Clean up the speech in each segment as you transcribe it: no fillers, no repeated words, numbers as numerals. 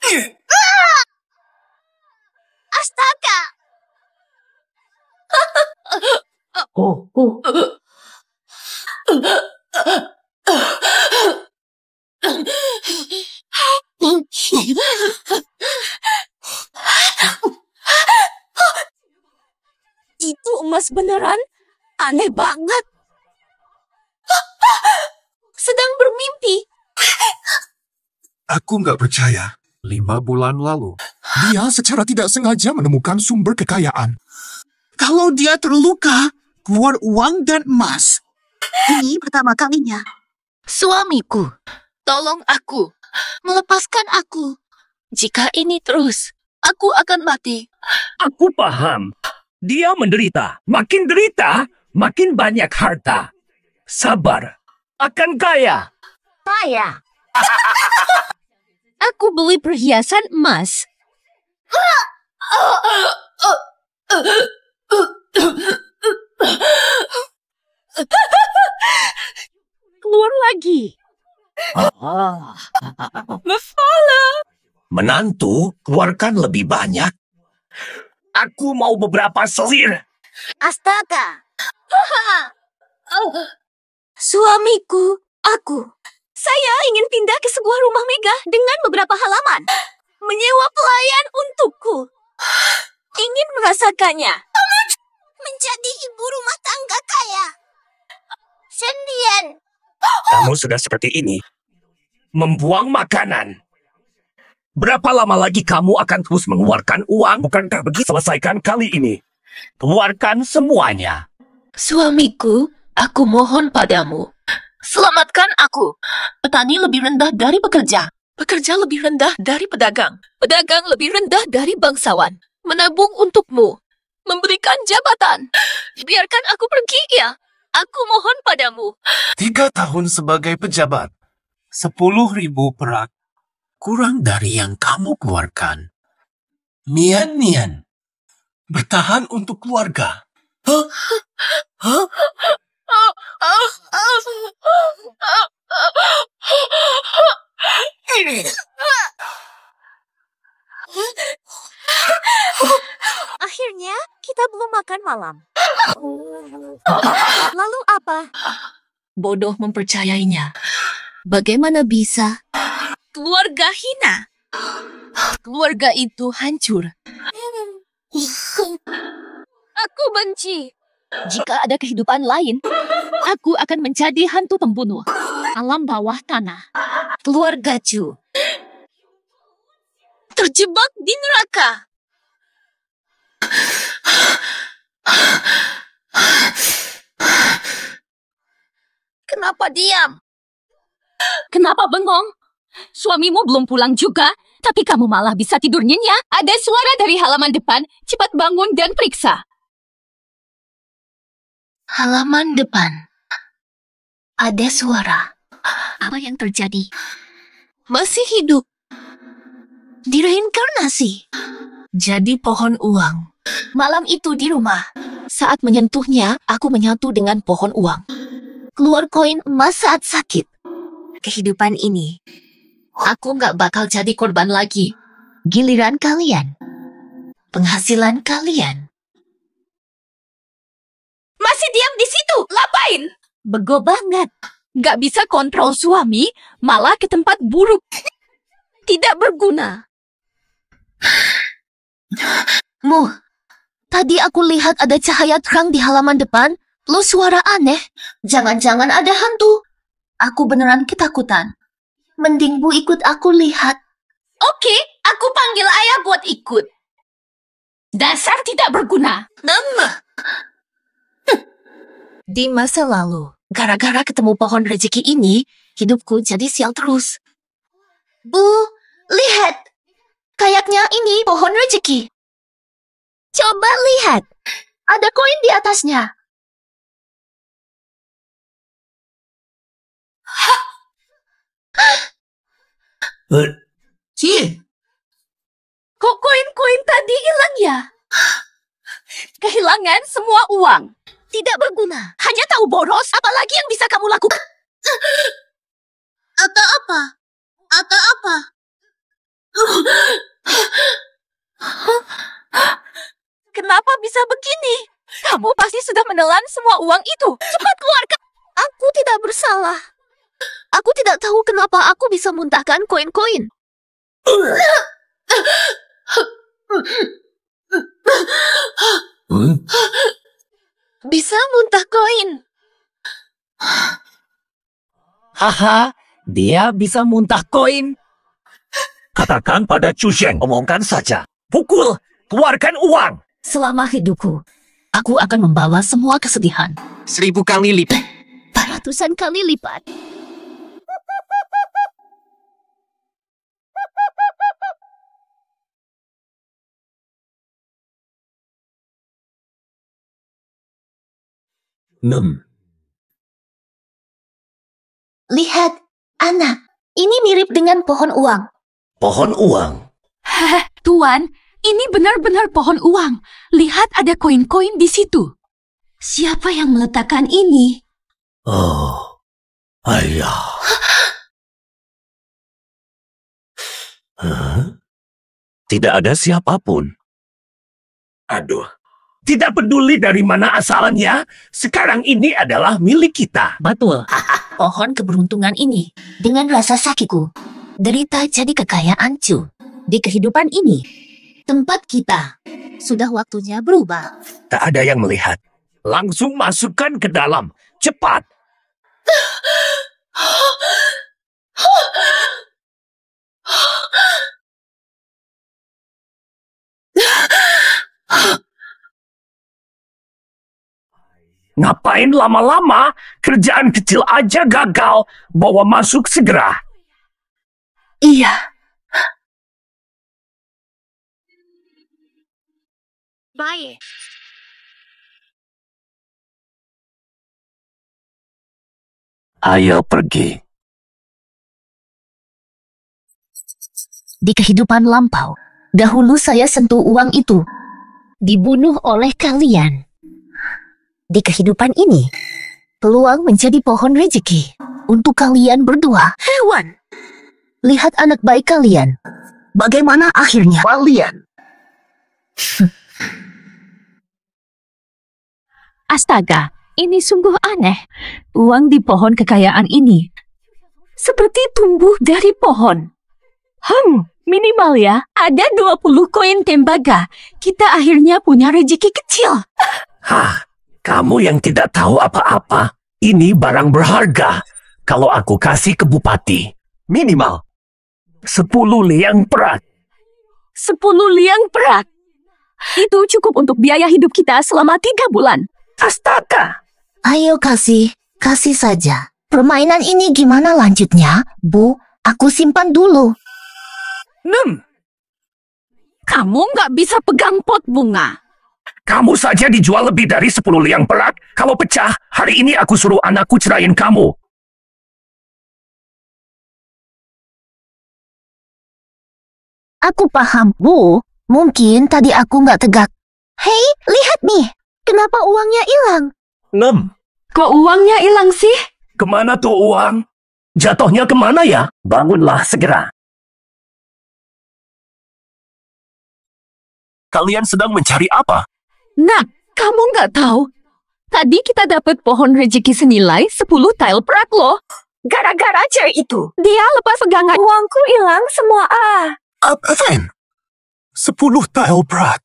Astaga! Itu emas beneran? Aneh banget. Sedang bermimpi. Aku nggak percaya. 5 bulan lalu, dia secara tidak sengaja menemukan sumber kekayaan. Kalau dia terluka, keluar uang dan emas. Ini pertama kalinya. Suamiku, tolong aku. Melepaskan aku. Jika ini terus, aku akan mati. Aku paham. Dia menderita. Makin derita, makin banyak harta. Sabar. Akan kaya. Kaya. Aku beli perhiasan emas. Keluar lagi. Menantu, keluarkan lebih banyak. Aku mau beberapa selir. Astaga. Suamiku, aku. Saya ingin pindah ke sebuah rumah megah dengan beberapa halaman. Menyewa pelayan untukku. Ingin merasakannya. Menjadi ibu rumah tangga kaya. Sendirian. Kamu sudah seperti ini. Membuang makanan. Berapa lama lagi kamu akan terus mengeluarkan uang? Bukankah begitu selesaikan kali ini? Keluarkan semuanya. Suamiku, aku mohon padamu. Selamatkan aku. Petani lebih rendah dari pekerja. Pekerja lebih rendah dari pedagang. Pedagang lebih rendah dari bangsawan. Menabung untukmu. Memberikan jabatan. Biarkan aku pergi ya. Aku mohon padamu. 3 tahun sebagai pejabat. 10.000 perak. Kurang dari yang kamu keluarkan. Nian. Bertahan untuk keluarga. Hah? Akhirnya, kita belum makan malam. Lalu apa? Bodoh mempercayainya. Bagaimana bisa? Keluarga hina. Keluarga itu hancur. Aku benci. Jika ada kehidupan lain, aku akan menjadi hantu pembunuh. Alam bawah tanah. Keluarga Chu. Terjebak di neraka. Kenapa diam? Kenapa bengong? Suamimu belum pulang juga, tapi kamu malah bisa tidur nyenyak. Ada suara dari halaman depan. Cepat bangun dan periksa. Halaman depan. Ada suara. Apa yang terjadi? Masih hidup. Direinkarnasi. Jadi pohon uang. Malam itu di rumah. Saat menyentuhnya, aku menyatu dengan pohon uang. Keluar koin emas saat sakit. Kehidupan ini, aku nggak bakal jadi korban lagi. Giliran kalian. Penghasilan kalian. Masih diam di situ, lapain. Bego banget. Nggak bisa kontrol suami, malah ke tempat buruk. Tidak berguna. Tadi aku lihat ada cahaya terang di halaman depan, plus suara aneh. Jangan-jangan ada hantu. Aku beneran ketakutan. Mending Bu ikut aku lihat. Oke, aku panggil ayah buat ikut. Dasar tidak berguna. Di masa lalu, gara-gara ketemu pohon rezeki ini, hidupku jadi sial terus. Bu, lihat. Kayaknya ini pohon rezeki. Coba lihat. Ada koin di atasnya. Kok koin-koin tadi hilang ya? Kehilangan semua uang. Tidak berguna. Hanya tahu boros, apalagi yang bisa kamu lakukan? Atau apa? Kenapa bisa begini? Kamu pasti sudah menelan semua uang itu. Cepat keluarkan. Aku tidak bersalah. Aku tidak tahu kenapa aku bisa muntahkan koin-koin. Bisa muntah koin. Haha, dia bisa muntah koin. Katakan pada Chu Sheng, omongkan saja. Pukul, keluarkan uang. Selama hidupku, aku akan membawa semua kesedihan. 1000 kali lipat. Ratusan kali lipat. Lihat, anak. Ini mirip dengan pohon uang. Pohon uang. Tuan, ini benar-benar pohon uang. Lihat ada koin-koin di situ. Siapa yang meletakkan ini? Oh, ayah. Tidak ada siapapun. Aduh. Tidak peduli dari mana asalnya, sekarang ini adalah milik kita. Betul. Pohon keberuntungan ini, dengan rasa sakitku, derita jadi kekayaan Chu. Di kehidupan ini, tempat kita sudah waktunya berubah. Tak ada yang melihat. Langsung masukkan ke dalam. Cepat. Ngapain lama-lama? Kerjaan kecil aja gagal. Bawa masuk segera. Iya. Baik. Ayo pergi. Di kehidupan lampau, dahulu saya sentuh uang itu. Dibunuh oleh kalian. Di kehidupan ini, peluang menjadi pohon rezeki untuk kalian berdua. Hewan, lihat anak baik kalian. Bagaimana akhirnya? Kalian. Astaga, ini sungguh aneh. Uang di pohon kekayaan ini seperti tumbuh dari pohon. Minimal ya, ada 20 koin tembaga. Kita akhirnya punya rezeki kecil. Hah, kamu yang tidak tahu apa-apa. Ini barang berharga. Kalau aku kasih ke bupati, minimal 10 liang perak. 10 liang perak. Itu cukup untuk biaya hidup kita selama 3 bulan. Astaga. Ayo kasih saja. Permainan ini gimana lanjutnya, Bu? Aku simpan dulu. Kamu nggak bisa pegang pot bunga. Kamu saja dijual lebih dari 10 liang perak. Kalau pecah, hari ini aku suruh anakku ceraiin kamu. Aku paham, Bu. Mungkin tadi aku nggak tegak. Hei, lihat nih. Kenapa uangnya hilang? Kok uangnya hilang sih? Kemana tuh uang? Jatuhnya kemana ya? Bangunlah segera. Kalian sedang mencari apa? Nak, kamu nggak tahu. Tadi kita dapat pohon rezeki senilai 10 tile perak loh. Gara-gara cewek itu. Dia lepas pegangan. Uangku hilang semua. Apaan? 10 tile perak.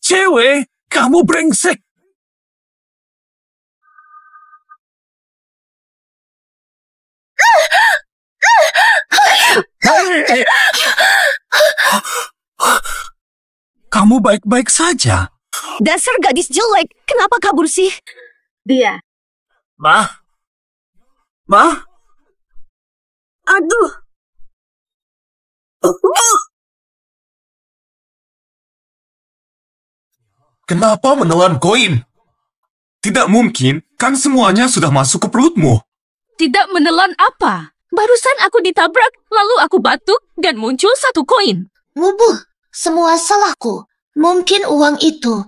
Cewek, kamu brengsek. Kamu baik-baik saja. Dasar gadis jelek. Kenapa kabur sih? Dia. Ma? Aduh. Kenapa menelan koin? Tidak mungkin, kan semuanya sudah masuk ke perutmu. Tidak menelan apa? Barusan aku ditabrak, lalu aku batuk, dan muncul 1 koin. Mubuh, semua salahku. Mungkin uang itu.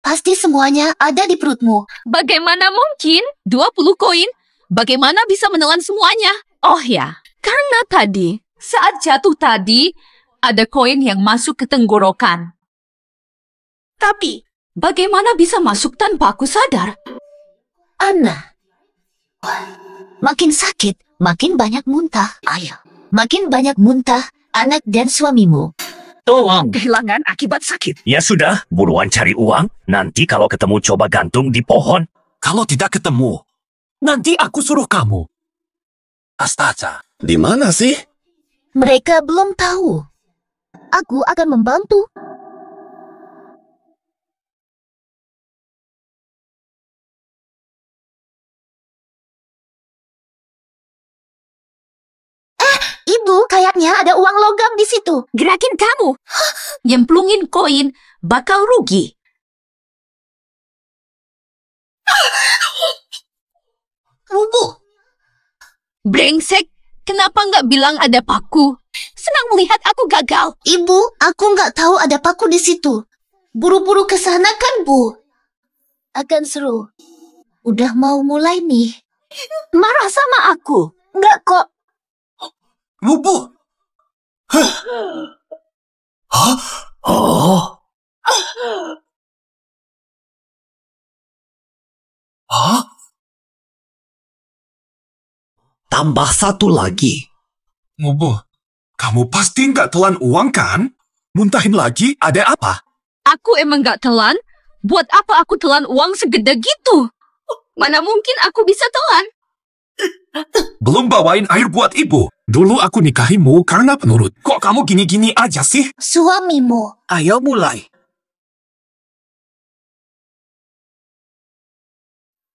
Pasti semuanya ada di perutmu. Bagaimana mungkin? 20 koin? Bagaimana bisa menelan semuanya? Oh ya, karena tadi, saat jatuh tadi, ada koin yang masuk ke tenggorokan. Tapi, bagaimana bisa masuk tanpa aku sadar? Anna, makin sakit, makin banyak muntah. Ayo, makin banyak muntah, anak dan suamimu. Tolong. Kehilangan akibat sakit. Ya sudah, buruan cari uang. Nanti kalau ketemu coba gantung di pohon. Kalau tidak ketemu, nanti aku suruh kamu. Astaga. Di mana sih? Mereka belum tahu. Aku akan membantu. Ibu, kayaknya ada uang logam di situ. Gerakin kamu. Nyemplungin koin bakal rugi. Ibu, Brengsek, kenapa nggak bilang ada paku? Senang melihat aku gagal. Ibu, aku nggak tahu ada paku di situ. Buru-buru ke sana kan, Bu? Akan seru. Udah mau mulai nih. Marah sama aku. Nggak kok. Bu. Hah? Oh, Hah? tambah satu lagi. Bu, kamu pasti nggak telan uang kan? Muntahin lagi, ada apa? Aku emang nggak telan. Buat apa aku telan uang segede gitu? Mana mungkin aku bisa telan? Belum bawain air buat ibu. Dulu aku nikahimu karena penurut. Kok kamu gini-gini aja sih? Suamimu. Ayo mulai.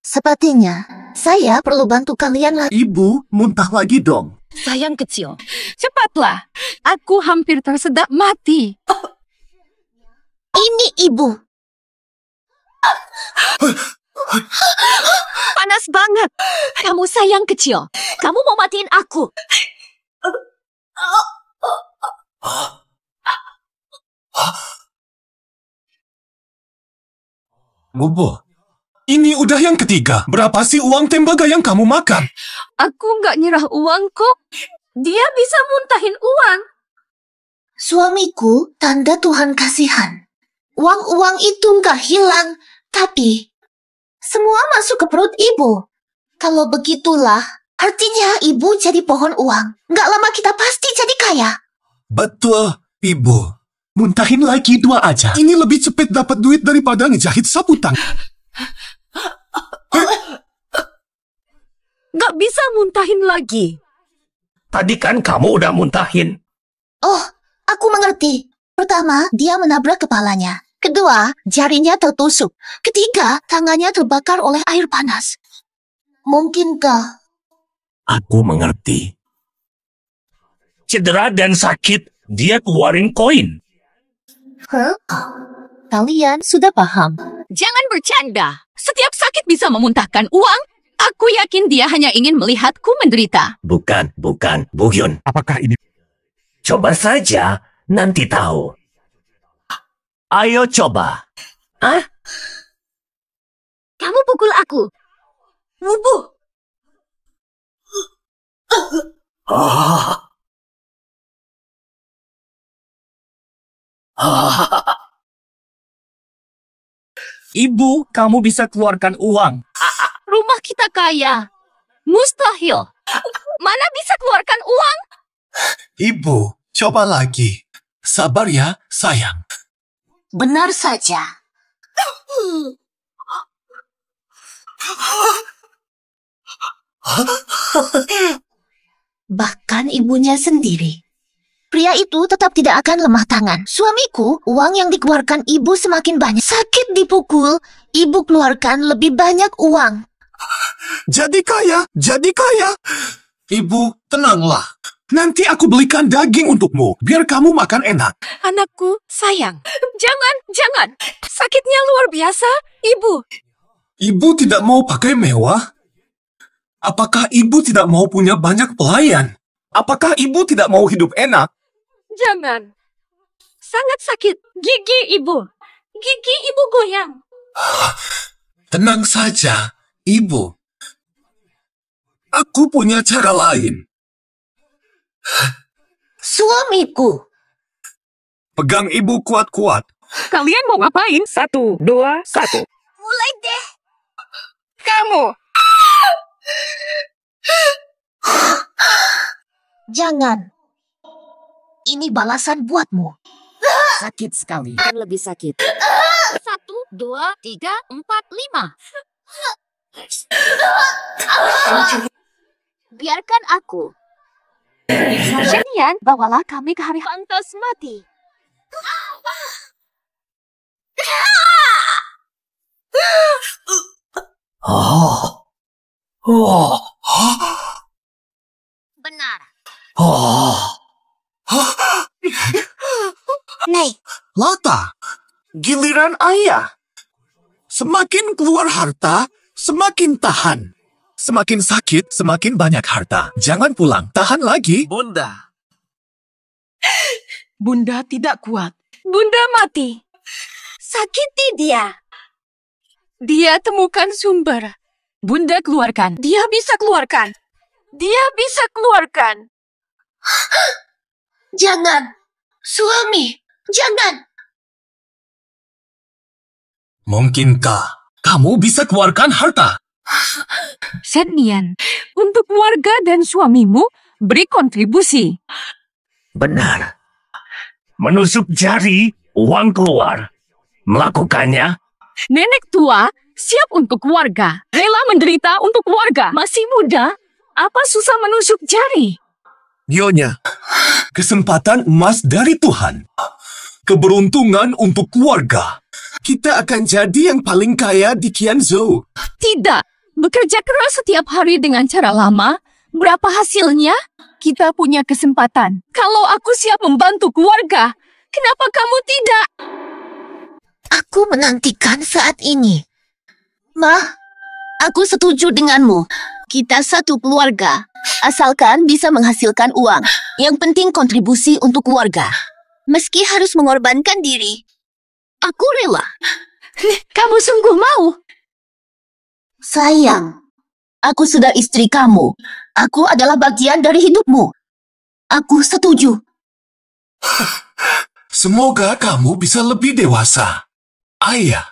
Sepertinya, saya perlu bantu kalian lagi. Ibu, muntah lagi dong. Sayang kecil, cepatlah. Aku hampir tersedak mati. Ini ibu. Panas banget. Kamu sayang kecil. Kamu mau matiin aku. Bu, ini udah yang ketiga. Berapa sih uang tembaga yang kamu makan? Aku nggak nyerah uang kok. Dia bisa muntahin uang. Suamiku, tanda Tuhan kasihan. Uang-uang itu nggak hilang, tapi semua masuk ke perut ibu. Kalau begitulah, artinya ibu jadi pohon uang. Nggak lama kita pasti jadi kaya. Betul, ibu. Muntahin lagi 2 aja. Ini lebih cepat dapat duit daripada ngejahit sapu tangan. Nggak bisa muntahin lagi. Tadi kan kamu udah muntahin. Oh, aku mengerti. Pertama, dia menabrak kepalanya. Kedua, jarinya tertusuk. Ketiga, tangannya terbakar oleh air panas. Mungkinkah? Aku mengerti. Cedera dan sakit, dia keluarin koin. Huh? Kalian sudah paham. Jangan bercanda. Setiap sakit bisa memuntahkan uang. Aku yakin dia hanya ingin melihatku menderita. Bukan, Bu Hyun. Apakah ini? Coba saja, nanti tahu. Ayo coba. Hah? Kamu pukul aku. Wubu. Ah. Ah. Ibu, kamu bisa keluarkan uang. Rumah kita kaya. Mustahil. Mana bisa keluarkan uang? Ibu, coba lagi. Sabar ya, sayang. Benar saja. Bahkan ibunya sendiri. Pria itu tetap tidak akan lemah tangan. Suamiku, uang yang dikeluarkan ibu semakin banyak. Sakit dipukul, ibu keluarkan lebih banyak uang. Jadi kaya, jadi kaya. Ibu, tenanglah. Nanti aku belikan daging untukmu, biar kamu makan enak. Anakku, sayang. Jangan. Sakitnya luar biasa, Ibu. Ibu tidak mau pakai mewah? Apakah ibu tidak mau punya banyak pelayan? Apakah ibu tidak mau hidup enak? Jangan. Sangat sakit. Gigi Ibu. Gigi Ibu goyang. Tenang saja, ibu. Aku punya cara lain. Suamiku, Pegang ibu kuat-kuat. Kalian mau ngapain? 1, 2, 1. Mulai deh. Kamu. Jangan. Ini balasan buatmu. Sakit sekali. Kan lebih sakit. 1, 2, 3, 4, 5. Biarkan aku. Shenian, bawalah kami ke hari pantas mati. Benar. Nih, Lata, giliran ayah. Semakin keluar harta, semakin tahan. Semakin sakit, semakin banyak harta. Jangan pulang, tahan lagi. Bunda. Bunda tidak kuat. Bunda mati. sakiti dia. Dia temukan sumber. Bunda keluarkan. Dia bisa keluarkan. Dia bisa keluarkan. Jangan. Suami, jangan. Mungkinkah kamu bisa keluarkan harta? Shenian, untuk keluarga dan suamimu, beri kontribusi. Benar. Menusuk jari, uang keluar. Melakukannya, Nenek tua siap untuk keluarga. Rela menderita untuk keluarga. Masih muda, apa susah menusuk jari? Nyonya, Kesempatan emas dari Tuhan. Keberuntungan untuk keluarga. kita akan jadi yang paling kaya di Qianzhou. Tidak. Bekerja keras setiap hari dengan cara lama. Berapa hasilnya? Kita punya kesempatan. Kalau aku siap membantu keluarga, kenapa kamu tidak? Aku menantikan saat ini. Ma, aku setuju denganmu. Kita satu keluarga. Asalkan bisa menghasilkan uang. Yang penting kontribusi untuk keluarga. Meski harus mengorbankan diri. Aku rela. Kamu sungguh mau? Sayang, aku sudah istri kamu. Aku adalah bagian dari hidupmu. Aku setuju. Semoga kamu bisa lebih dewasa. Ayah.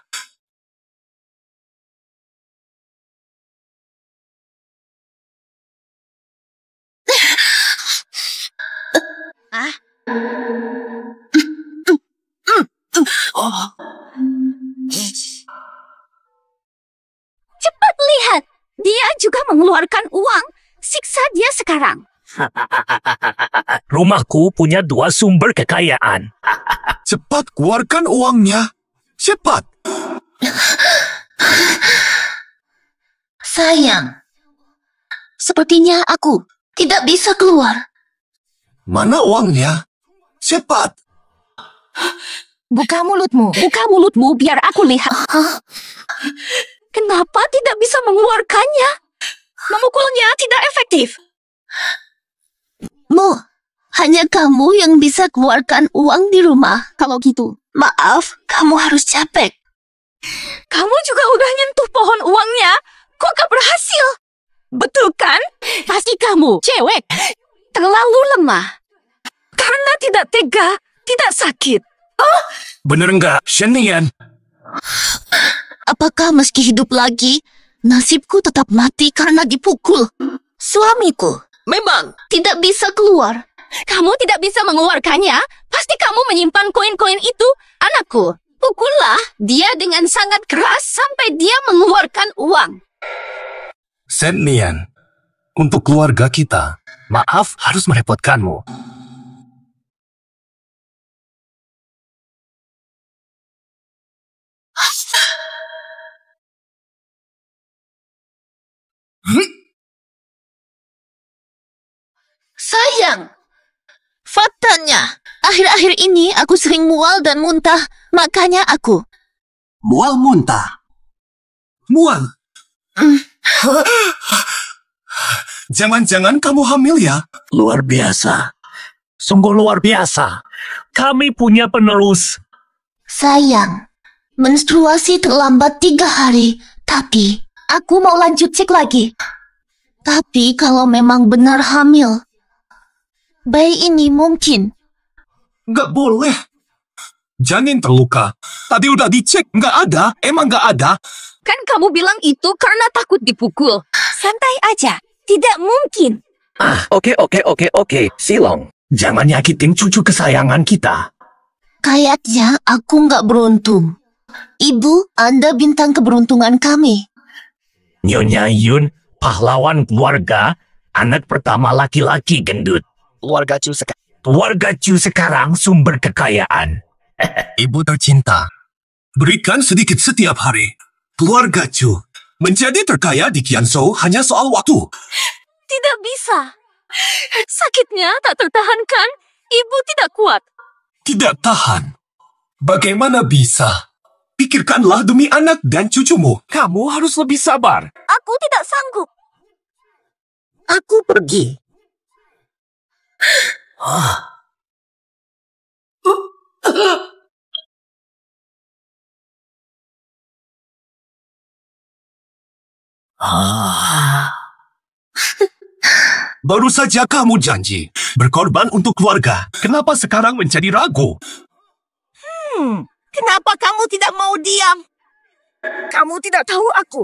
Cepat lihat. Dia juga mengeluarkan uang. Siksa dia sekarang. rumahku punya 2 sumber kekayaan. Cepat keluarkan uangnya. Cepat. Sayang, sepertinya aku tidak bisa keluar. Mana uangnya? Cepat. Buka mulutmu. Buka mulutmu biar aku lihat. Kenapa tidak bisa mengeluarkannya? Memukulnya tidak efektif. Mu, hanya kamu yang bisa keluarkan uang di rumah. Kalau gitu, maaf, kamu harus capek. Kamu juga udah nyentuh pohon uangnya. Kok gak berhasil? Betul kan? Pasti kamu, cewek, terlalu lemah. Karena tidak tega, tidak sakit. Bener nggak, Shenian? Apakah meski hidup lagi, nasibku tetap mati karena dipukul? Suamiku memang tidak bisa keluar. Kamu tidak bisa mengeluarkannya. Pasti kamu menyimpan koin-koin itu. Anakku, pukullah dia dengan sangat keras sampai dia mengeluarkan uang. Shenian, untuk keluarga kita, maaf harus merepotkanmu. Sayang, faktanya, akhir-akhir ini aku sering mual dan muntah, makanya aku. Mual muntah. Mual. Jangan-jangan kamu hamil ya? Luar biasa. Sungguh luar biasa. Kami punya penerus. Sayang, menstruasi terlambat 3 hari, tapi aku mau lanjut cek lagi. Tapi kalau memang benar hamil, bayi ini mungkin. Nggak boleh. Janin terluka. Tadi udah dicek, nggak ada. Emang nggak ada? Kan kamu bilang itu karena takut dipukul. Santai aja. Tidak mungkin. Oke. Silong, jangan nyakitin cucu kesayangan kita. Kayaknya aku nggak beruntung. Ibu, Anda bintang keberuntungan kami. Nyonya Yun, pahlawan keluarga, anak pertama laki-laki gendut. Keluarga Chu sekarang sumber kekayaan. Ibu tercinta, berikan sedikit setiap hari. Keluarga Chu menjadi terkaya di Qianzhou hanya soal waktu. Tidak bisa. Sakitnya tak tertahankan. Ibu tidak kuat. Tidak tahan. Bagaimana bisa? Pikirkanlah demi anak dan cucumu. Kamu harus lebih sabar. Aku tidak sanggup. Aku pergi. Baru saja kamu janji berkorban untuk keluarga. Kenapa sekarang menjadi ragu? Kenapa kamu tidak mau diam? Kamu tidak tahu aku.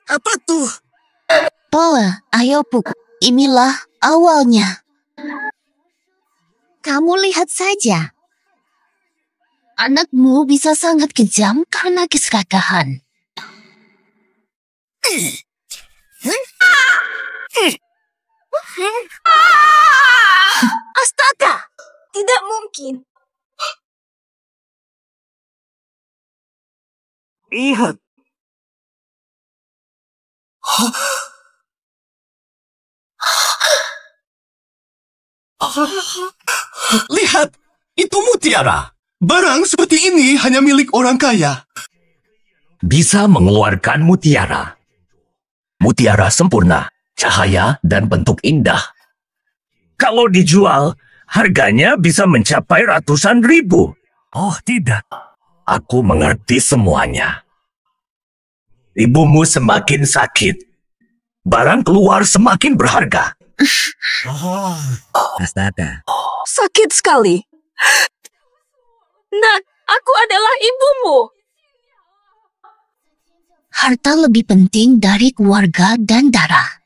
Apa tuh? Paula, ayo pukul. Inilah awalnya. Kamu lihat saja. Anakmu bisa sangat kejam karena keserakahan. Astaga. Tidak mungkin. Lihat. Lihat, itu mutiara. Barang seperti ini hanya milik orang kaya. Bisa mengeluarkan mutiara. Mutiara sempurna, cahaya, dan bentuk indah. Kalau dijual, harganya bisa mencapai ratusan ribu. Oh, tidak. Aku mengerti semuanya. Ibumu semakin sakit. Barang keluar semakin berharga. Astaga. Sakit sekali. Nak, aku adalah ibumu. Harta lebih penting dari keluarga dan darah.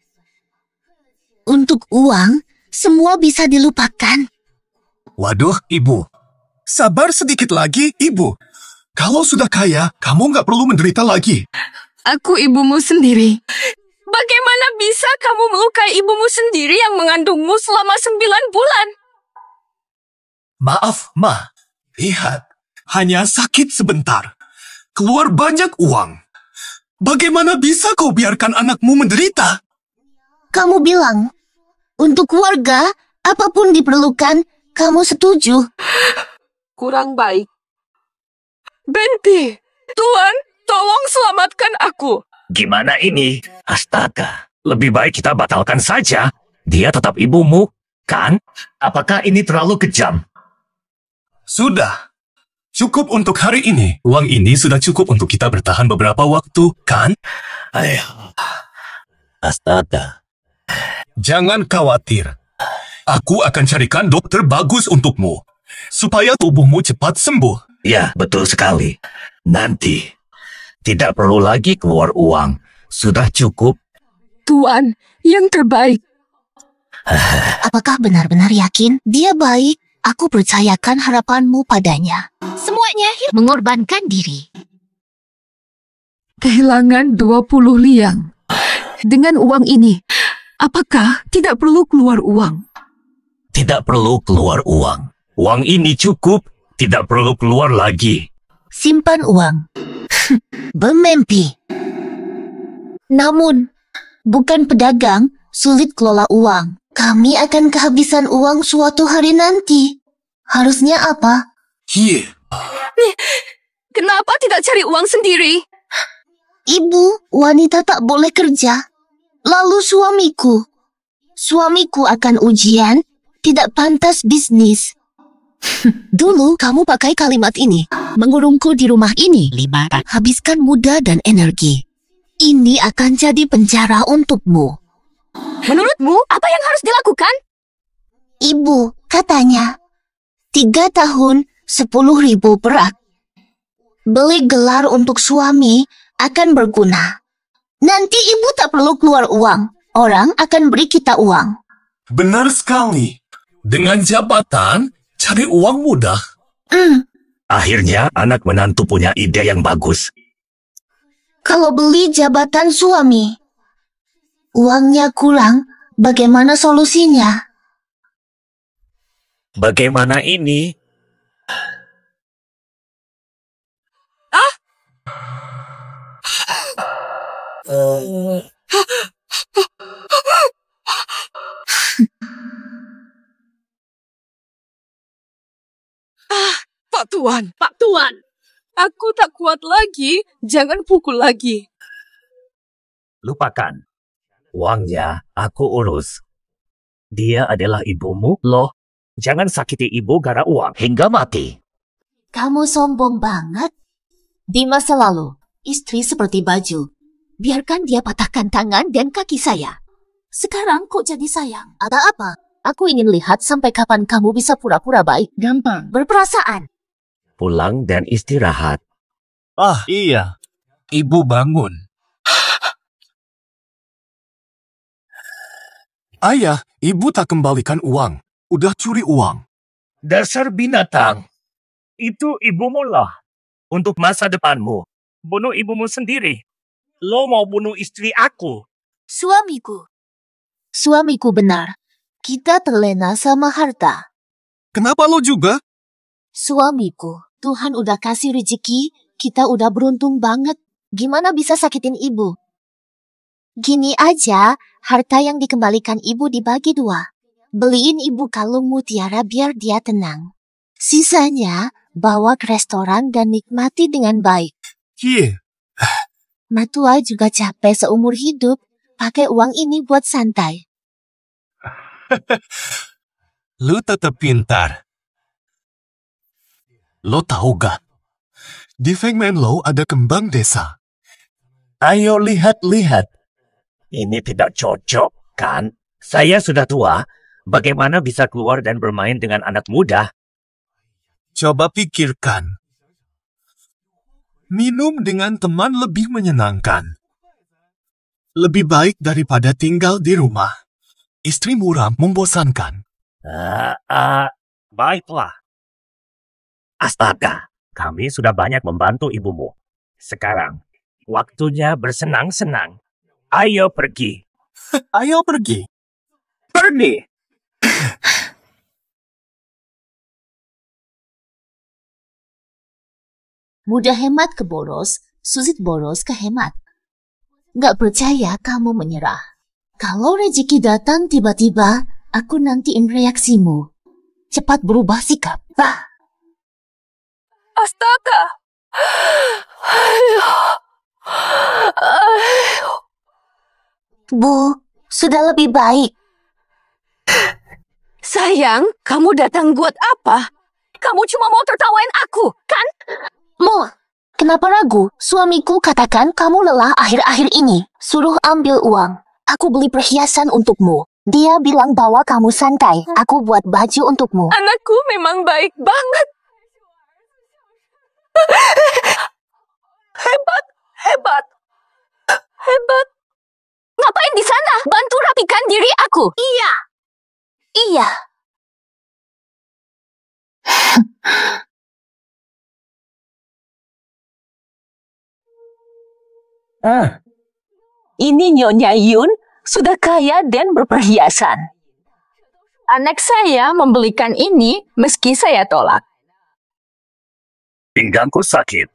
Untuk uang, semua bisa dilupakan. Waduh, ibu. Sabar sedikit lagi, ibu. Kalau sudah kaya, kamu nggak perlu menderita lagi. Aku ibumu sendiri. Bagaimana bisa kamu melukai ibumu sendiri yang mengandungmu selama 9 bulan? Maaf, Ma. Lihat, hanya sakit sebentar. Keluar banyak uang. Bagaimana bisa kau biarkan anakmu menderita? Kamu bilang, untuk keluarga, apapun diperlukan, kamu setuju. Kurang baik. Benti, Tuan, tolong selamatkan aku. Gimana ini? Astaga, lebih baik kita batalkan saja. Dia tetap ibumu, kan? Apakah ini terlalu kejam? Sudah. Cukup untuk hari ini. Uang ini sudah cukup untuk kita bertahan beberapa waktu, kan? Ayo. Astaga. Jangan khawatir. Aku akan carikan dokter bagus untukmu. Supaya tubuhmu cepat sembuh. Ya, betul sekali. Nanti, tidak perlu lagi keluar uang. Sudah cukup. Tuan, yang terbaik. Apakah benar-benar yakin dia baik? Aku percayakan harapanmu padanya. Semuanya mengorbankan diri. Kehilangan 20 liang. Dengan uang ini, apakah tidak perlu keluar uang? Tidak perlu keluar uang. Uang ini cukup. Tidak perlu keluar lagi. Simpan uang. Bermimpi. Namun, bukan pedagang, sulit kelola uang. Kami akan kehabisan uang suatu hari nanti. Harusnya apa? Hie. Kenapa tidak cari uang sendiri? Ibu, wanita tak boleh kerja. Lalu suamiku. Suamiku akan ujian, tidak pantas bisnis. Dulu kamu pakai kalimat ini. Mengurungku di rumah ini, habiskan muda dan energi. Ini akan jadi penjara untukmu. Menurutmu, apa yang harus dilakukan? Ibu, katanya, 3 tahun 10.000 perak. Beli gelar untuk suami akan berguna. Nanti ibu tak perlu keluar uang. Orang akan beri kita uang. Benar sekali. Dengan jabatan, cari uang mudah. Akhirnya anak menantu punya ide yang bagus. Kalau beli jabatan suami, uangnya kurang, bagaimana solusinya? Bagaimana ini? Pak Tuan. Aku tak kuat lagi. Jangan pukul lagi. Lupakan. Uangnya aku urus. Dia adalah ibumu, loh. Jangan sakiti ibu gara uang hingga mati. Kamu sombong banget. Di masa lalu, istri seperti baju. Biarkan dia patahkan tangan dan kaki saya. Sekarang kok jadi sayang? Ada apa? Aku ingin lihat sampai kapan kamu bisa pura-pura baik. Gampang. Berperasaan. Pulang dan istirahat. Ah, iya. Ibu bangun. Ayah, ibu tak kembalikan uang. Udah curi uang. Dasar binatang. Itu ibumu lah. Untuk masa depanmu. Bunuh ibumu sendiri. Lo mau bunuh istri aku. Suamiku. Suamiku benar. Kita terlena sama harta. Kenapa lo juga? Suamiku, Tuhan udah kasih rezeki, kita udah beruntung banget. Gimana bisa sakitin ibu? Gini aja, harta yang dikembalikan ibu dibagi 2. Beliin ibu kalung mutiara biar dia tenang. Sisanya, bawa ke restoran dan nikmati dengan baik. Cie, Matua juga capek seumur hidup, pakai uang ini buat santai. lo tetap pintar. Lo tahu gak? Di Feng Menlo ada kembang desa. Ayo lihat-lihat. Ini tidak cocok, kan? Saya sudah tua. Bagaimana bisa keluar dan bermain dengan anak muda? Coba pikirkan. Minum dengan teman lebih menyenangkan. Lebih baik daripada tinggal di rumah. Istri muram membosankan. Baiklah. Astaga, kami sudah banyak membantu ibumu. Sekarang, waktunya bersenang-senang. Ayo pergi. Ayo pergi. Pergi! Mudah hemat ke boros, sulit boros ke hemat. Gak percaya kamu menyerah. Kalau rezeki datang tiba-tiba, aku nantiin reaksimu. Cepat berubah sikap. Astaga. Bu, sudah lebih baik. Sayang, kamu datang buat apa? Kamu cuma mau tertawain aku, kan? Mo, kenapa ragu? Suamiku katakan kamu lelah akhir-akhir ini. Suruh ambil uang. Aku beli perhiasan untukmu. Dia bilang bahwa kamu santai. Aku buat baju untukmu. Anakku memang baik banget. Hebat, hebat, hebat. Ngapain di sana? Bantu rapikan diri aku. Iya. Iya. Ini Nyonya Yun sudah kaya dan berperhiasan. Anak saya membelikan ini meski saya tolak. Pinggangku sakit.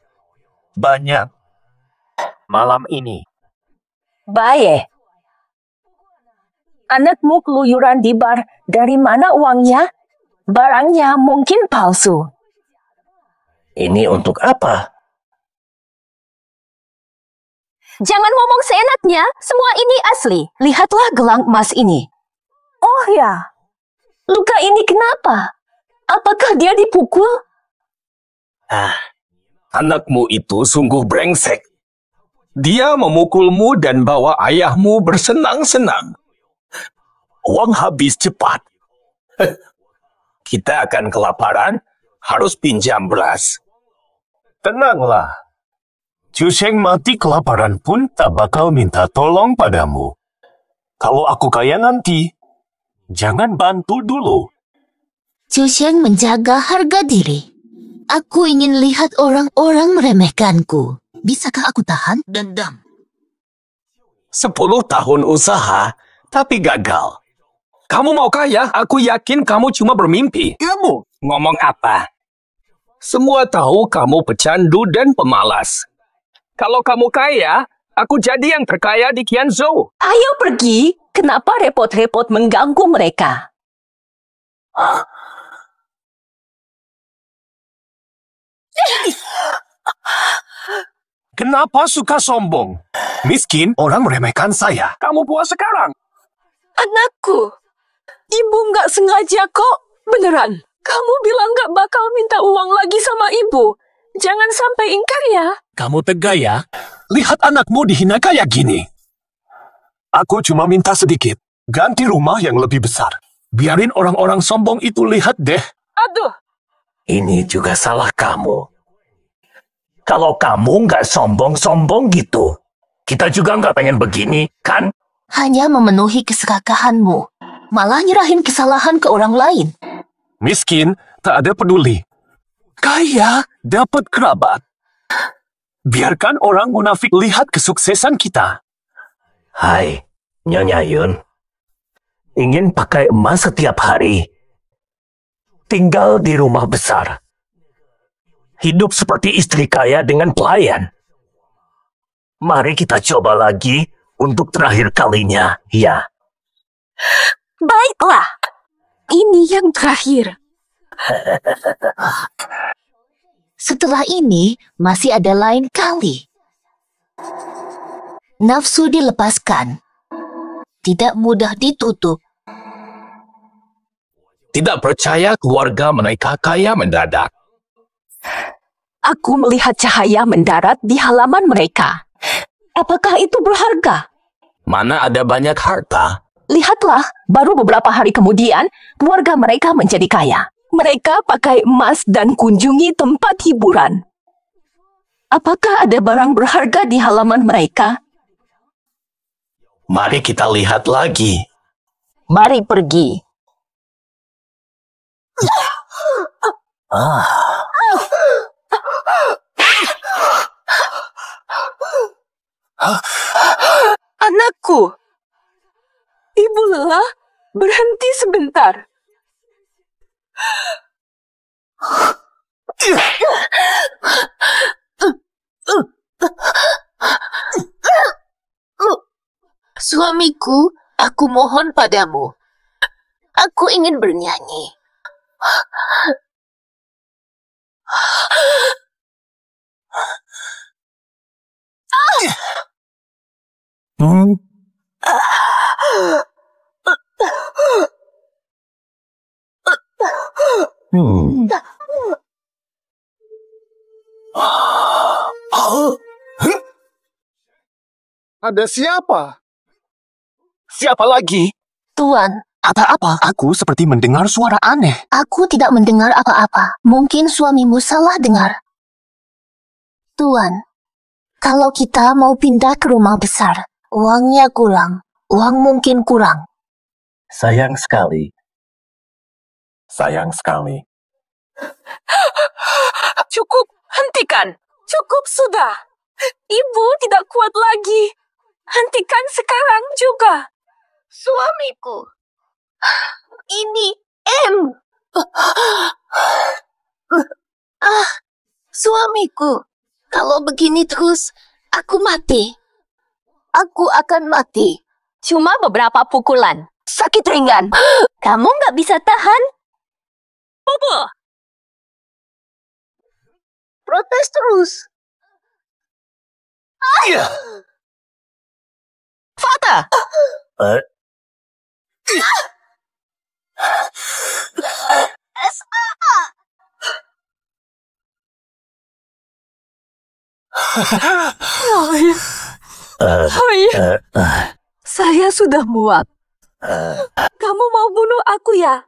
Banyak. Malam ini. Baye. Anakmu keluyuran di bar. Dari mana uangnya? Barangnya mungkin palsu. Ini untuk apa? Jangan ngomong seenaknya. Semua ini asli. Lihatlah gelang emas ini. Oh ya. Luka ini kenapa? Apakah dia dipukul? Anakmu itu sungguh brengsek. Dia memukulmu dan bawa ayahmu bersenang-senang. Uang habis cepat. Kita akan kelaparan harus pinjam beras. Tenanglah. Cusheng mati kelaparan pun tak bakal minta tolong padamu. Kalau aku kaya nanti, jangan bantu dulu. Cusheng menjaga harga diri. Aku ingin lihat orang-orang meremehkanku. Bisakah aku tahan? Dendam. 10 tahun usaha, tapi gagal. Kamu mau kaya? Aku yakin kamu cuma bermimpi. Kamu? Ngomong apa? Semua tahu kamu pecandu dan pemalas. Kalau kamu kaya, aku jadi yang terkaya di Qianzhou. Ayo pergi. Kenapa repot-repot mengganggu mereka? Kenapa suka sombong? Miskin, orang meremehkan saya. Kamu puas sekarang? Anakku, ibu nggak sengaja kok. Beneran. Kamu bilang nggak bakal minta uang lagi sama ibu. Jangan sampai ingkar ya. Kamu tega ya? Lihat anakmu dihina kayak gini. Aku cuma minta sedikit. Ganti rumah yang lebih besar. Biarin orang-orang sombong itu lihat deh. Aduh. Ini juga salah kamu. Kalau kamu nggak sombong-sombong gitu, kita juga nggak pengen begini, kan? Hanya memenuhi keserakahanmu. Malah nyerahin kesalahan ke orang lain. Miskin, tak ada peduli. Kaya, dapat kerabat. Biarkan orang munafik lihat kesuksesan kita. Hai, Nyonya Yun. Ingin pakai emas setiap hari. Tinggal di rumah besar. Hidup seperti istri kaya dengan pelayan. Mari kita coba lagi untuk terakhir kalinya, ya. Baiklah. Ini yang terakhir. Setelah ini, masih ada lain kali. Nafsu dilepaskan. Tidak mudah ditutup. Tidak percaya keluarga mereka kaya mendadak. Aku melihat cahaya mendarat di halaman mereka. Apakah itu berharga? Mana ada banyak harta? Lihatlah, baru beberapa hari kemudian, keluarga mereka menjadi kaya. Mereka pakai emas dan kunjungi tempat hiburan. Apakah ada barang berharga di halaman mereka? Mari kita lihat lagi. Mari pergi. Anakku, ibu lelah, berhenti sebentar. Suamiku, aku mohon padamu. Aku ingin bernyanyi. Ada siapa? Siapa lagi? Tuan, Ada apa? Aku seperti mendengar suara aneh. aku tidak mendengar apa-apa. Mungkin suamimu salah dengar. Tuan, kalau kita mau pindah ke rumah besar, uangnya kurang. Uang mungkin kurang. Sayang sekali. Sayang sekali. Cukup, hentikan. Cukup sudah. Ibu tidak kuat lagi. Hentikan sekarang juga. Suamiku, ini M. Suamiku, kalau begini terus, aku mati. Aku akan mati. Cuma beberapa pukulan. Sakit ringan. Kamu nggak bisa tahan? Bobo. Protes terus. Fata. Saya sudah muak. Kamu mau bunuh aku ya?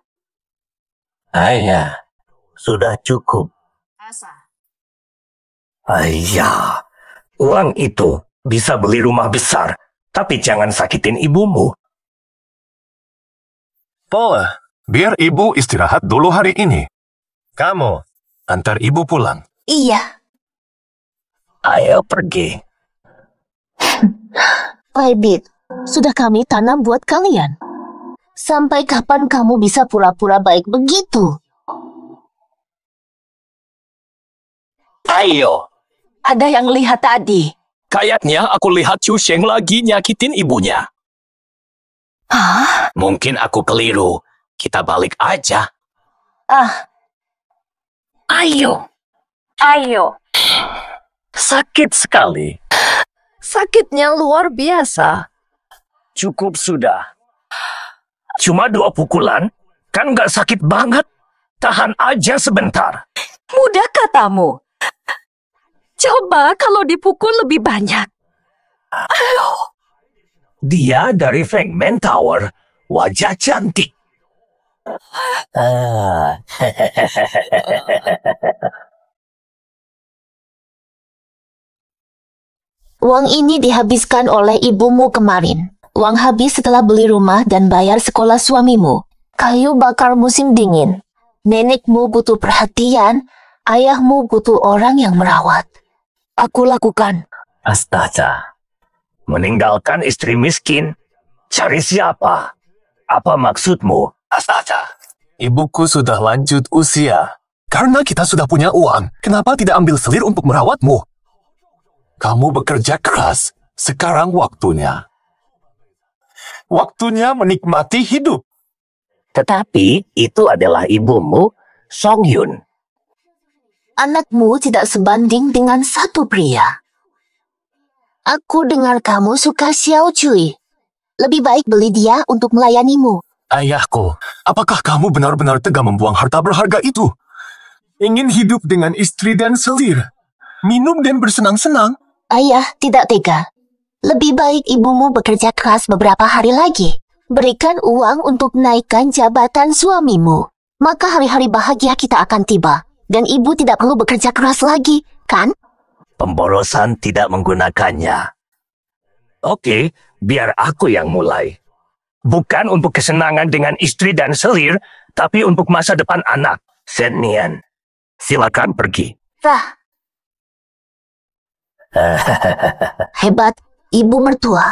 Ayah, Sudah cukup. Ayah, uang itu bisa beli rumah besar, tapi jangan sakitin ibumu. Paula, biar ibu istirahat dulu hari ini. Kamu, antar ibu pulang. Iya. Ayo pergi. Rabbit, sudah kami tanam buat kalian. Sampai kapan kamu bisa pura-pura baik begitu? Ayo. Ada yang lihat tadi. Kayaknya aku lihat Chu Sheng lagi nyakitin ibunya. Hah? Mungkin aku keliru. Kita balik aja. Ayo. Sakit sekali. Sakitnya luar biasa. Cukup sudah. Cuma 2 pukulan, kan nggak sakit banget. Tahan aja sebentar. Mudah katamu. Coba kalau dipukul lebih banyak. Dia dari Fengmen Tower. Wajah cantik. Uang ini dihabiskan oleh ibumu kemarin. Uang habis setelah beli rumah dan bayar sekolah suamimu. Kayu bakar musim dingin. Nenekmu butuh perhatian. Ayahmu butuh orang yang merawat. Aku lakukan. Astaga. Meninggalkan istri miskin. Cari siapa? Apa maksudmu? Astaga, ibuku sudah lanjut usia. Karena kita sudah punya uang, kenapa tidak ambil selir untuk merawatmu? Kamu bekerja keras, sekarang waktunya. Waktunya menikmati hidup. Tetapi itu adalah ibumu, Song Yun. Anakmu tidak sebanding dengan satu pria. Aku dengar kamu suka Xiao Cui. Lebih baik beli dia untuk melayanimu. Ayahku, apakah kamu benar-benar tega membuang harta berharga itu? Ingin hidup dengan istri dan selir. Minum dan bersenang-senang. Ayah tidak tega. Lebih baik ibumu bekerja keras beberapa hari lagi. Berikan uang untuk naikkan jabatan suamimu. Maka hari-hari bahagia kita akan tiba. Dan ibu tidak perlu bekerja keras lagi, kan? Pemborosan tidak menggunakannya. Oke, biar aku yang mulai. Bukan untuk kesenangan dengan istri dan selir, tapi untuk masa depan anak. Shen Nian, silakan pergi. Hebat, ibu mertua.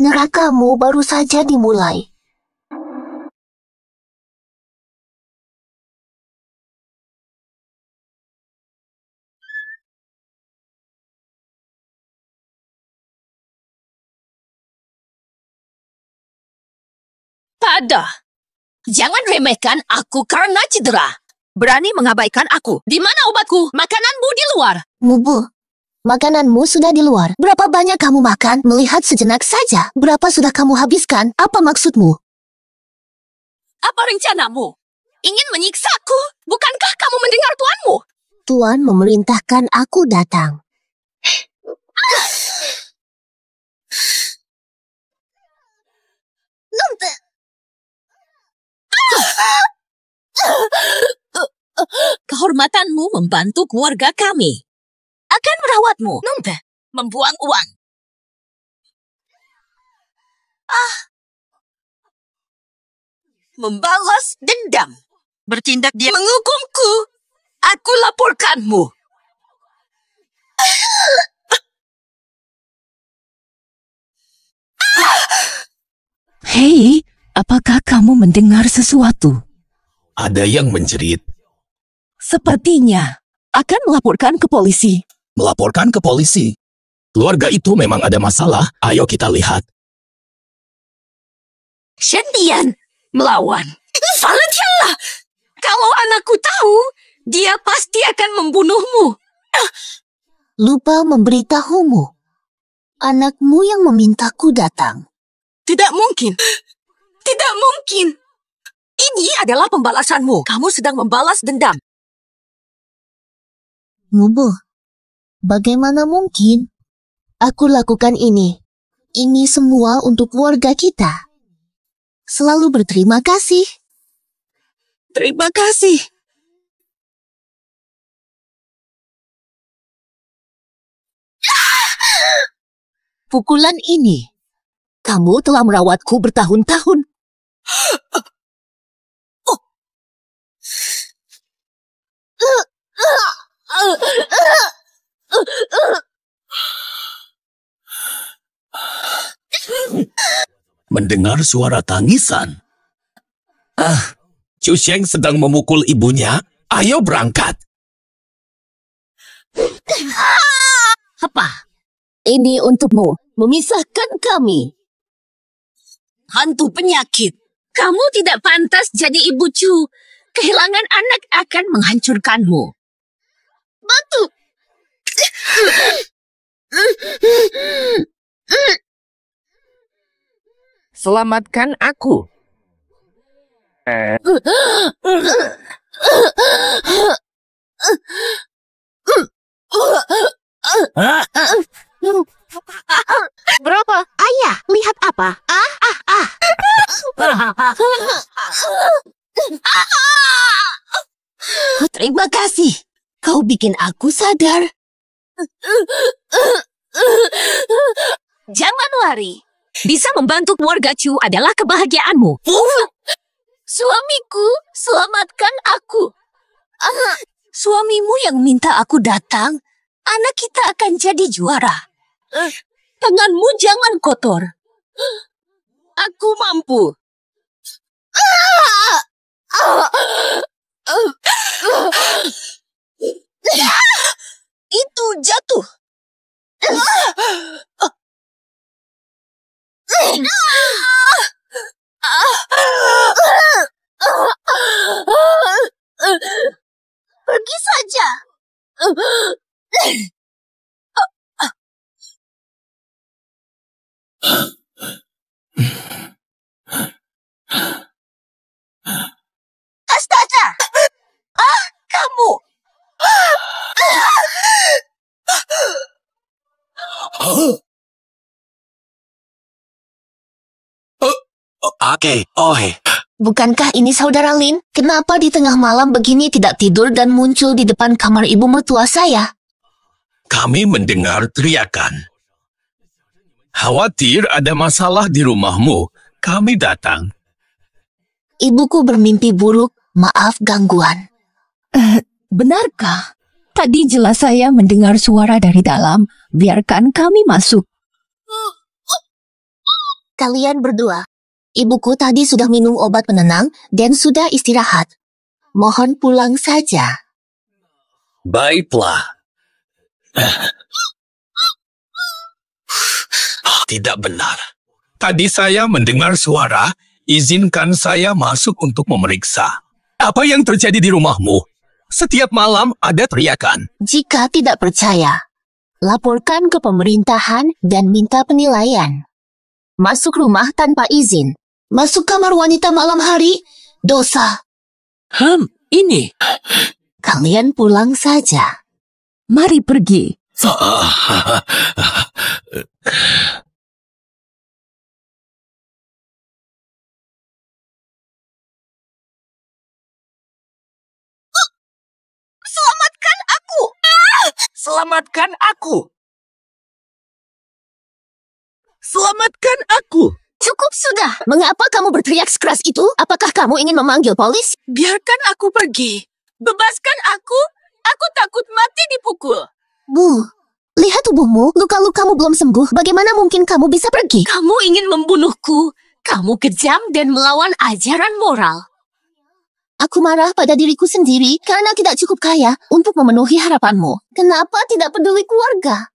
Nerakamu baru saja dimulai. Pada. Jangan remehkan aku karena cedera. Berani mengabaikan aku. Di mana obatku? Makananmu di luar. Mubu, makananmu sudah di luar. Berapa banyak kamu makan? Melihat sejenak saja. Berapa sudah kamu habiskan? Apa maksudmu? Apa rencanamu? Ingin menyiksaku? Bukankah kamu mendengar tuanmu? Tuan memerintahkan aku datang. Kehormatanmu membantu keluarga kami. Akan merawatmu. Nompe, membuang uang. Membalas dendam. Bertindak dia menghukumku. Aku laporkanmu. Hei, apakah kamu mendengar sesuatu? Ada yang menjerit. Sepertinya akan melaporkan ke polisi. Melaporkan ke polisi. Keluarga itu memang ada masalah. Ayo kita lihat. Shen Nian melawan. Valentianlah. Kalau anakku tahu, dia pasti akan membunuhmu. Lupa memberitahumu. Anakmu yang memintaku datang. Tidak mungkin. Tidak mungkin. Ini adalah pembalasanmu. Kamu sedang membalas dendam. Mubu, bagaimana mungkin? Aku lakukan ini. Ini semua untuk keluarga kita. Selalu berterima kasih. Terima kasih. Pukulan ini, kamu telah merawatku bertahun-tahun. Mendengar suara tangisan. Chu Sheng sedang memukul ibunya. Ayo berangkat. Apa? Ini untukmu, memisahkan kami. Hantu penyakit. Kamu tidak pantas jadi ibu Chu. Kehilangan anak akan menghancurkanmu. Batu. Selamatkan aku. Berapa? Ayah, lihat apa? Terima kasih. Kau bikin aku sadar. Jangan lari. Bisa membantu keluarga Chu adalah kebahagiaanmu. Suamiku, selamatkan aku. Suamimu yang minta aku datang, anak kita akan jadi juara. Tanganmu jangan kotor. Aku mampu. Itu jatuh. Pergi saja. Astaga! Kamu! Bukankah ini saudara Lin? Kenapa di tengah malam begini tidak tidur dan muncul di depan kamar ibu mertua saya? Kami mendengar teriakan. Khawatir ada masalah di rumahmu. Kami datang. Ibuku bermimpi buruk, maaf gangguan. Benarkah? Tadi jelas saya mendengar suara dari dalam. Biarkan kami masuk. Kalian berdua, ibuku tadi sudah minum obat penenang dan sudah istirahat. Mohon pulang saja. Baiklah. Tidak benar. Tadi saya mendengar suara. Izinkan saya masuk untuk memeriksa. Apa yang terjadi di rumahmu? Setiap malam ada teriakan. Jika tidak percaya, laporkan ke pemerintahan dan minta penilaian. Masuk rumah tanpa izin. Masuk kamar wanita malam hari, dosa. Ini. Kalian pulang saja. Mari pergi. Selamatkan aku! Selamatkan aku. Selamatkan aku. Cukup sudah. Mengapa kamu berteriak sekeras itu? Apakah kamu ingin memanggil polisi? Biarkan aku pergi. Bebaskan aku. Aku takut mati dipukul. Bu, lihat tubuhmu. Luka-lukamu belum sembuh. Bagaimana mungkin kamu bisa pergi? Kamu ingin membunuhku. Kamu kejam dan melawan ajaran moral. Aku marah pada diriku sendiri karena tidak cukup kaya untuk memenuhi harapanmu. Kenapa tidak peduli keluarga?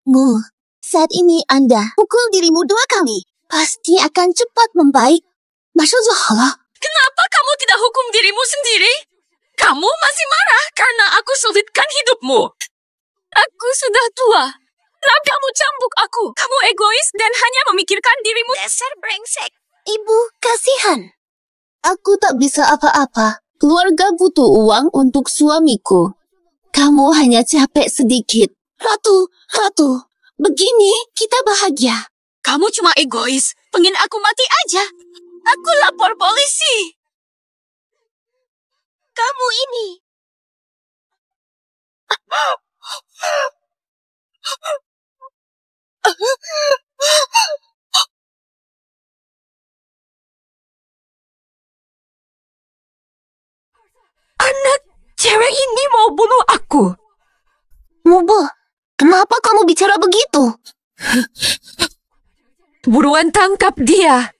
Bu, saat ini Anda pukul dirimu 2 kali. Pasti akan cepat membaik. Masya Allah. Kenapa kamu tidak hukum dirimu sendiri? Kamu masih marah karena aku sulitkan hidupmu. Aku sudah tua. Lalu kamu cambuk aku. Kamu egois dan hanya memikirkan dirimu. Dasar brengsek. Ibu, kasihan. Aku tak bisa apa-apa. Keluarga butuh uang untuk suamiku. Kamu hanya capek sedikit. Ratu, begini kita bahagia. Kamu cuma egois. Pengen aku mati aja. Aku lapor polisi. Kamu ini. Anak cewek ini mau bunuh aku. Mubu, kenapa kamu bicara begitu? Buruan tangkap dia.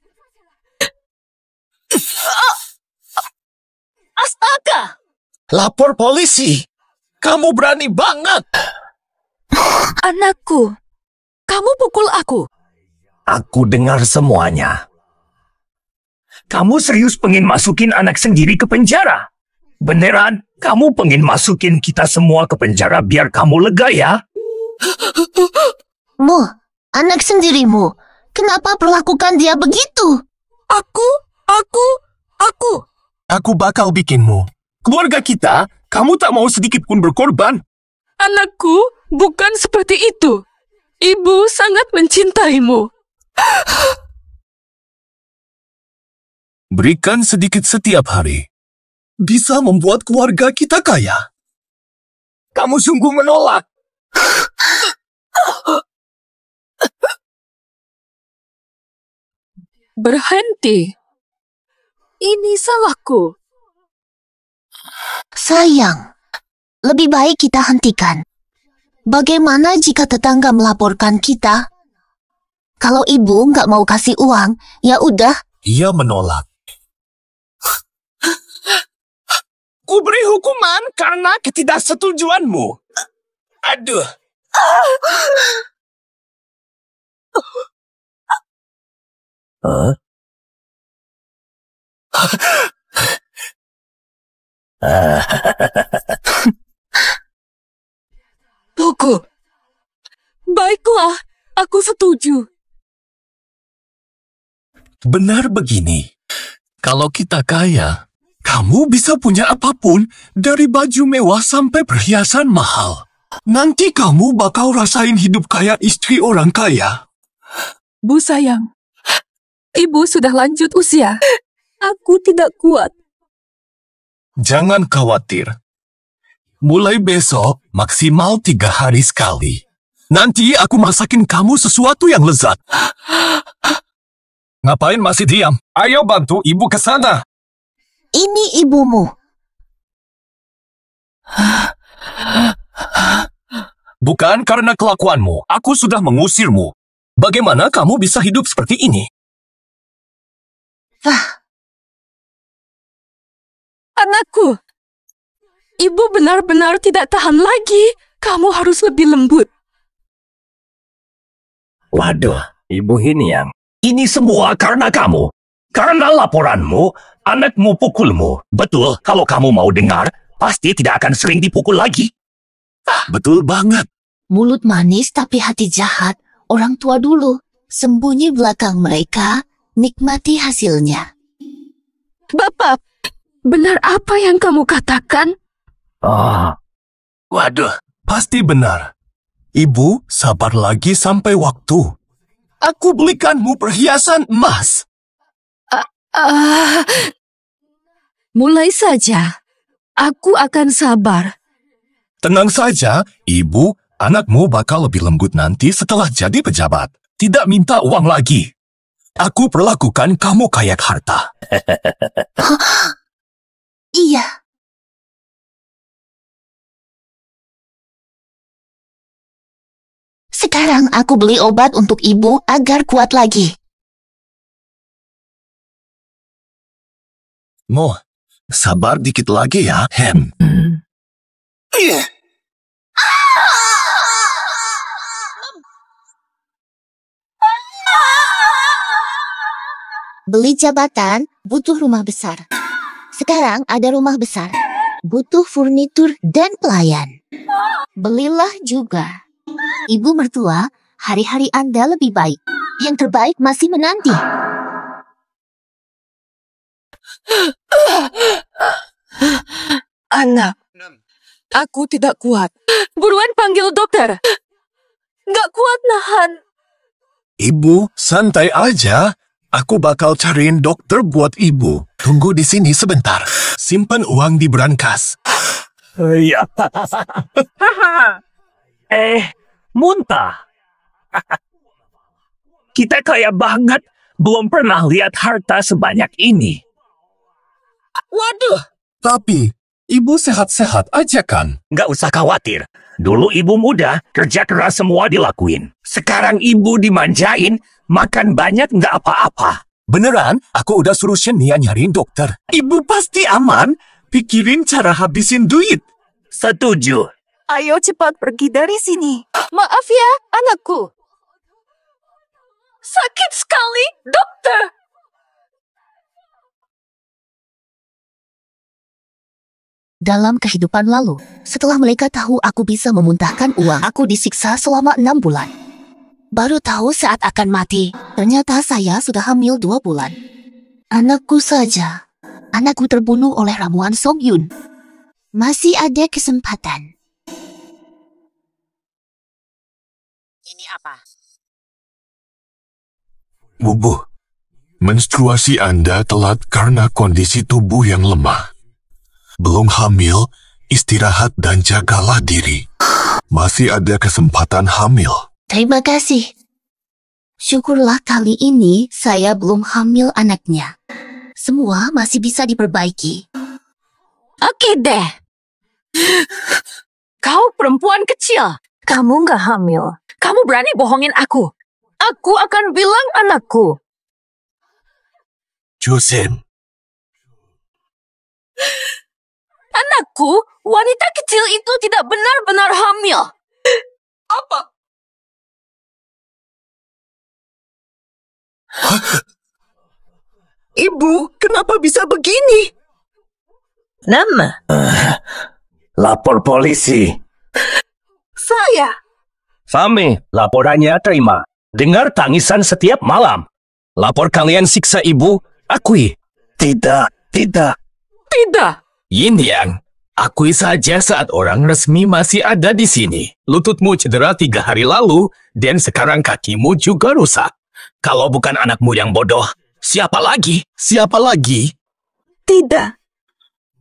Astaga! Lapor polisi. Kamu berani banget. Anakku, kamu pukul aku. Aku dengar semuanya. Kamu serius pengen masukin anak sendiri ke penjara? Beneran, kamu pengen masukin kita semua ke penjara biar kamu lega ya? Mu, anak sendirimu. Kenapa perlakukan dia begitu? Aku. Aku bakal bikinmu. Keluarga kita, kamu tak mau sedikit pun berkorban. Anakku, bukan seperti itu. Ibu sangat mencintaimu. Berikan sedikit setiap hari. Bisa membuat keluarga kita kaya. Kamu sungguh menolak. Berhenti. Ini salahku. Sayang, lebih baik kita hentikan. Bagaimana jika tetangga melaporkan kita? Kalau ibu nggak mau kasih uang, ya udah. Ia menolak. Ku beri hukuman karena ketidaksetujuanmu. Aduh. Tunggu. Baiklah, aku setuju. Benar begini. Kalau kita kaya, kamu bisa punya apapun, dari baju mewah sampai perhiasan mahal. Nanti kamu bakal rasain hidup kayak istri orang kaya. Bu sayang, ibu sudah lanjut usia. Aku tidak kuat. Jangan khawatir. Mulai besok, maksimal 3 hari sekali. Nanti aku masakin kamu sesuatu yang lezat. Ngapain masih diam? Ayo bantu ibu ke sana. Ini ibumu. Bukan karena kelakuanmu, aku sudah mengusirmu. Bagaimana kamu bisa hidup seperti ini? Anakku, ibu benar-benar tidak tahan lagi. Kamu harus lebih lembut. Waduh, Ibu Hiniang. Ini semua karena kamu. Karena laporanmu, anakmu pukulmu. Betul, kalau kamu mau dengar, pasti tidak akan sering dipukul lagi. Betul banget. Mulut manis tapi hati jahat. Orang tua dulu. Sembunyi belakang mereka. Nikmati hasilnya. Bapak, benar apa yang kamu katakan? Waduh, pasti benar. Ibu, sabar lagi sampai waktu. Aku belikanmu perhiasan emas. Mulai saja. Aku akan sabar. Tenang saja, ibu, anakmu bakal lebih lembut nanti setelah jadi pejabat. Tidak minta uang lagi. Aku perlakukan kamu kayak harta. Iya. Sekarang aku beli obat untuk ibu agar kuat lagi. Mo, sabar dikit lagi ya, Hem. Beli jabatan, butuh rumah besar. Sekarang ada rumah besar. Butuh furnitur dan pelayan. Belilah juga. Ibu mertua, hari-hari Anda lebih baik. Yang terbaik masih menanti. Anak, aku tidak kuat. Buruan panggil dokter. Gak kuat nahan. Ibu, santai aja. Aku bakal cariin dokter buat ibu. Tunggu di sini sebentar. Simpan uang di brankas. Iya. Muntah. Kita kaya banget. Belum pernah lihat harta sebanyak ini. Waduh. Tapi, ibu sehat-sehat aja kan? Nggak usah khawatir. Dulu ibu muda, kerja keras semua dilakuin. Sekarang ibu dimanjain, makan banyak nggak apa-apa. Beneran? Aku udah suruh Shania nyariin dokter. Ibu pasti aman. Pikirin cara habisin duit. Setuju. Ayo cepat pergi dari sini. Maaf ya, anakku. Sakit sekali, dokter. Dalam kehidupan lalu, setelah mereka tahu aku bisa memuntahkan uang, aku disiksa selama 6 bulan. Baru tahu saat akan mati, ternyata saya sudah hamil 2 bulan. Anakku saja. Anakku terbunuh oleh ramuan Songyun. Masih ada kesempatan. Ini apa? Bubu, menstruasi Anda telat karena kondisi tubuh yang lemah. Belum hamil, istirahat dan jagalah diri. Masih ada kesempatan hamil. Terima kasih. Syukurlah kali ini saya belum hamil anaknya. Semua masih bisa diperbaiki. Oke deh. Kau perempuan kecil. Kamu nggak hamil. Kamu berani bohongin aku. Aku akan bilang anakku. Joseon, Anakku, wanita kecil itu tidak benar-benar hamil. Apa? Ibu, kenapa bisa begini? Nama? Lapor polisi. Saya. Fami, laporannya terima. Dengar tangisan setiap malam. Lapor kalian siksa ibu, akui. Tidak. Tidak. Yin Yang, akui saja saat orang resmi masih ada di sini. Lututmu cedera 3 hari lalu, dan sekarang kakimu juga rusak. Kalau bukan anakmu yang bodoh, siapa lagi? Siapa lagi? Tidak.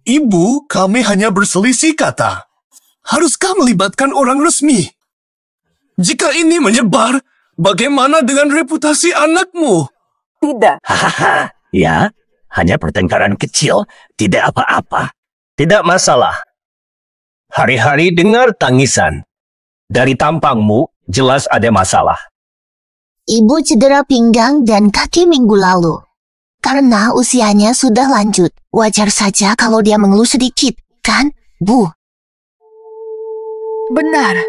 Ibu, kami hanya berselisih kata. Haruskah melibatkan orang resmi? Jika ini menyebar, bagaimana dengan reputasi anakmu? Tidak. Hahaha. Ya, hanya pertengkaran kecil, tidak apa-apa. Tidak masalah. Hari-hari dengar tangisan. Dari tampangmu, jelas ada masalah. Ibu cedera pinggang dan kaki minggu lalu. Karena usianya sudah lanjut, wajar saja kalau dia mengeluh sedikit, kan, Bu? Benar.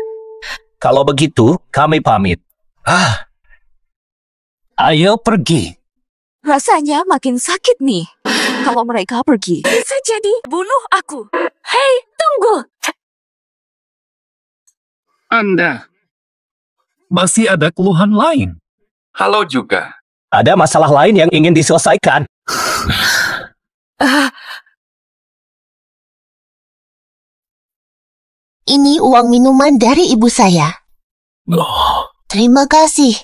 Kalau begitu, kami pamit. Ayo pergi. Rasanya makin sakit nih. Kalau mereka pergi, bisa jadi bunuh aku. Hei, tunggu. Anda masih ada keluhan lain? Halo juga. Ada masalah lain yang ingin diselesaikan. Ini uang minuman dari ibu saya. Terima kasih.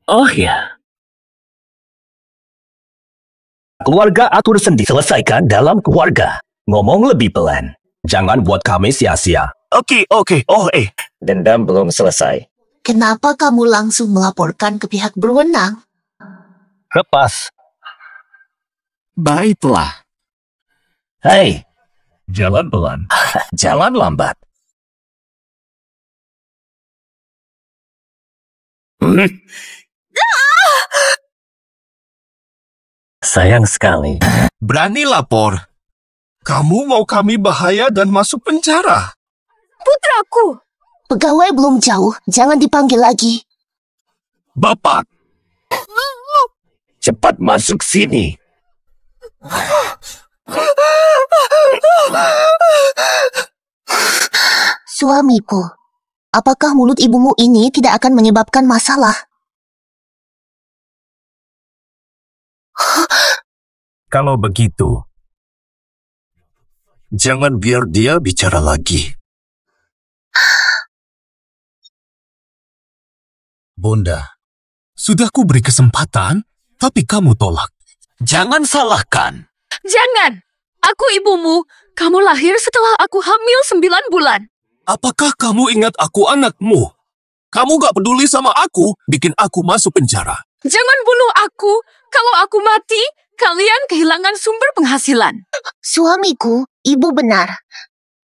Oh ya. Keluarga atur sendiri. Selesaikan dalam keluarga. Ngomong lebih pelan. Jangan buat kami sia-sia. Oke. Dendam belum selesai. Kenapa kamu langsung melaporkan ke pihak berwenang? Lepas. Baiklah. Hei, jalan pelan. Jalan lambat. Sayang sekali. Berani lapor. Kamu mau kami bahaya dan masuk penjara. Putraku. Pegawai belum jauh, jangan dipanggil lagi. Bapak, Cepat masuk sini. Suamiku, apakah mulut ibumu ini tidak akan menyebabkan masalah? kalau begitu, jangan biar dia bicara lagi. Bunda, sudah ku beri kesempatan, tapi kamu tolak. Jangan salahkan. Jangan. Aku ibumu. Kamu lahir setelah aku hamil 9 bulan. Apakah kamu ingat aku anakmu? Kamu gak peduli sama aku, bikin aku masuk penjara. Jangan bunuh aku. Kalau aku mati, kalian kehilangan sumber penghasilan. Suamiku, ibu benar.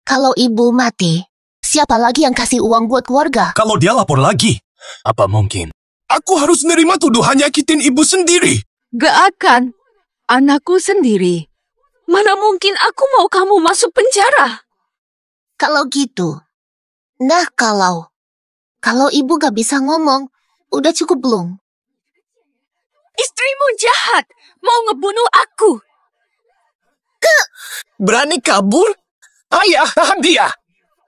Kalau ibu mati, siapa lagi yang kasih uang buat keluarga? Kalau dia lapor lagi, apa mungkin? Aku harus nerima tuduhan nyakitin ibu sendiri. Gak akan. Anakku sendiri. Mana mungkin aku mau kamu masuk penjara? Kalau gitu. Nah, kalau ibu gak bisa ngomong, udah cukup belum? Istrimu jahat. Mau ngebunuh aku. Berani kabur? Ayah, tahan dia.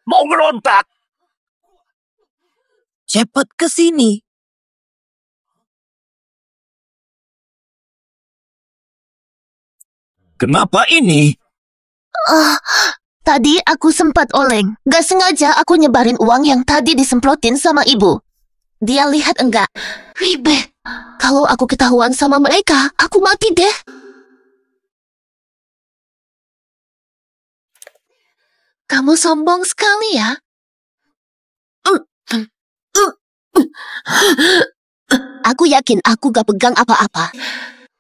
Mau ngerontak. Cepat ke sini. Kenapa ini? Tadi aku sempat oleng. Gak sengaja aku nyebarin uang yang tadi disemprotin sama ibu. Dia lihat enggak? Ribet. Kalau aku ketahuan sama mereka, aku mati deh. Kamu sombong sekali ya. Aku yakin aku gak pegang apa-apa.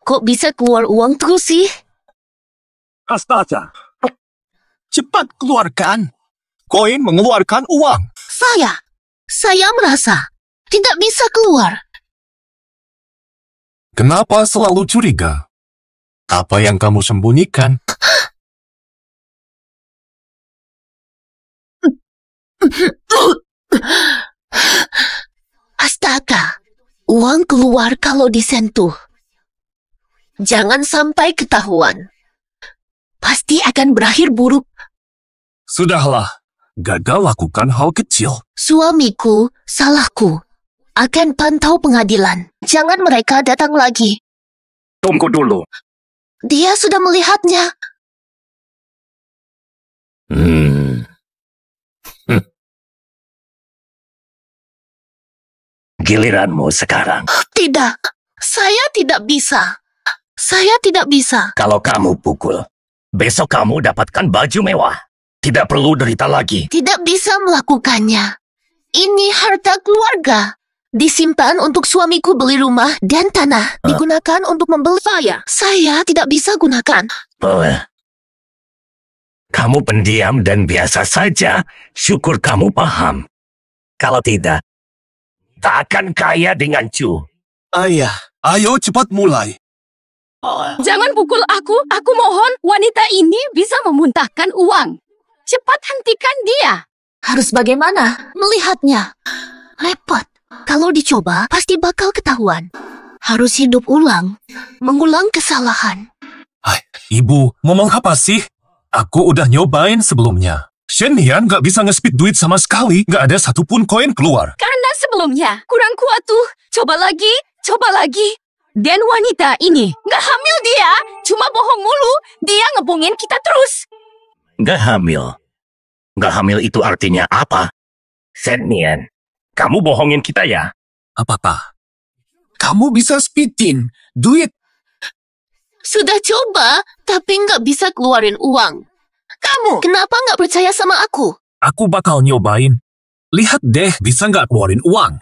Kok bisa keluar uang terus sih? Astaga. Cepat keluarkan. Koin mengeluarkan uang. Saya merasa tidak bisa keluar. Kenapa selalu curiga? Apa yang kamu sembunyikan? Astaga, uang keluar kalau disentuh. Jangan sampai ketahuan. Pasti akan berakhir buruk. Sudahlah, gagal lakukan hal kecil. Suamiku, salahku. Akan pantau pengadilan. Jangan mereka datang lagi. Tunggu dulu. Dia sudah melihatnya. Giliranmu sekarang. Tidak, saya tidak bisa. Saya tidak bisa. Kalau kamu pukul, besok kamu dapatkan baju mewah. Tidak perlu derita lagi. Tidak bisa melakukannya. Ini harta keluarga. Disimpan untuk suamiku beli rumah dan tanah. Digunakan untuk membeli saya. Saya tidak bisa gunakan. Kamu pendiam dan biasa saja. Syukur kamu paham. Kalau tidak, tak akan kaya dengan Chu. Ayah, ayo cepat mulai. Jangan pukul aku. Aku mohon wanita ini bisa memuntahkan uang. Cepat hentikan dia. Harus bagaimana melihatnya? Repot. Kalau dicoba, pasti bakal ketahuan. Harus hidup ulang. Mengulang kesalahan. Hai, ibu, ngomong apa sih? Aku udah nyobain sebelumnya. Shenian gak bisa nge-speed duit sama sekali. Gak ada satupun koin keluar. Karena sebelumnya kurang kuat tuh. Coba lagi. Dan wanita ini gak hamil dia. Cuma bohong mulu. Dia ngebohongin kita terus. Gak hamil. Gak hamil itu artinya apa? Shenian, kamu bohongin kita ya? Apa-apa? Kamu bisa speedin duit. Sudah coba, tapi nggak bisa keluarin uang. Kamu, kenapa nggak percaya sama aku? Aku bakal nyobain. Lihat deh, bisa nggak keluarin uang?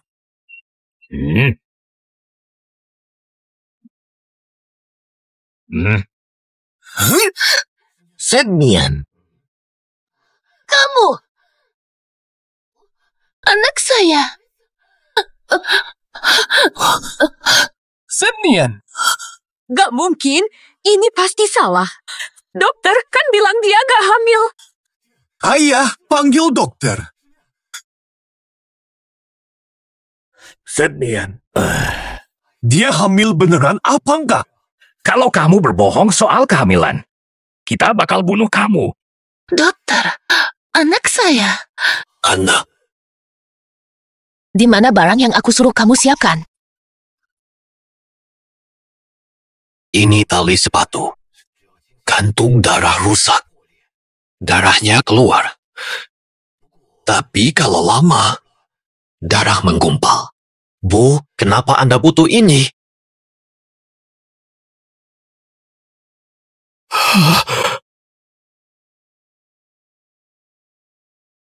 Shenian, Kamu, anak saya. Shenian, Gak mungkin. Ini pasti salah. Dokter kan bilang dia gak hamil. ayah, panggil dokter. Shenian, Dia hamil beneran apa enggak? kalau kamu berbohong soal kehamilan, kita bakal bunuh kamu. Dokter, anak saya. Anak. Di mana barang yang aku suruh kamu siapkan? ini tali sepatu. Kantung darah rusak. Darahnya keluar. Tapi kalau lama, darah menggumpal. Bu, kenapa Anda butuh ini?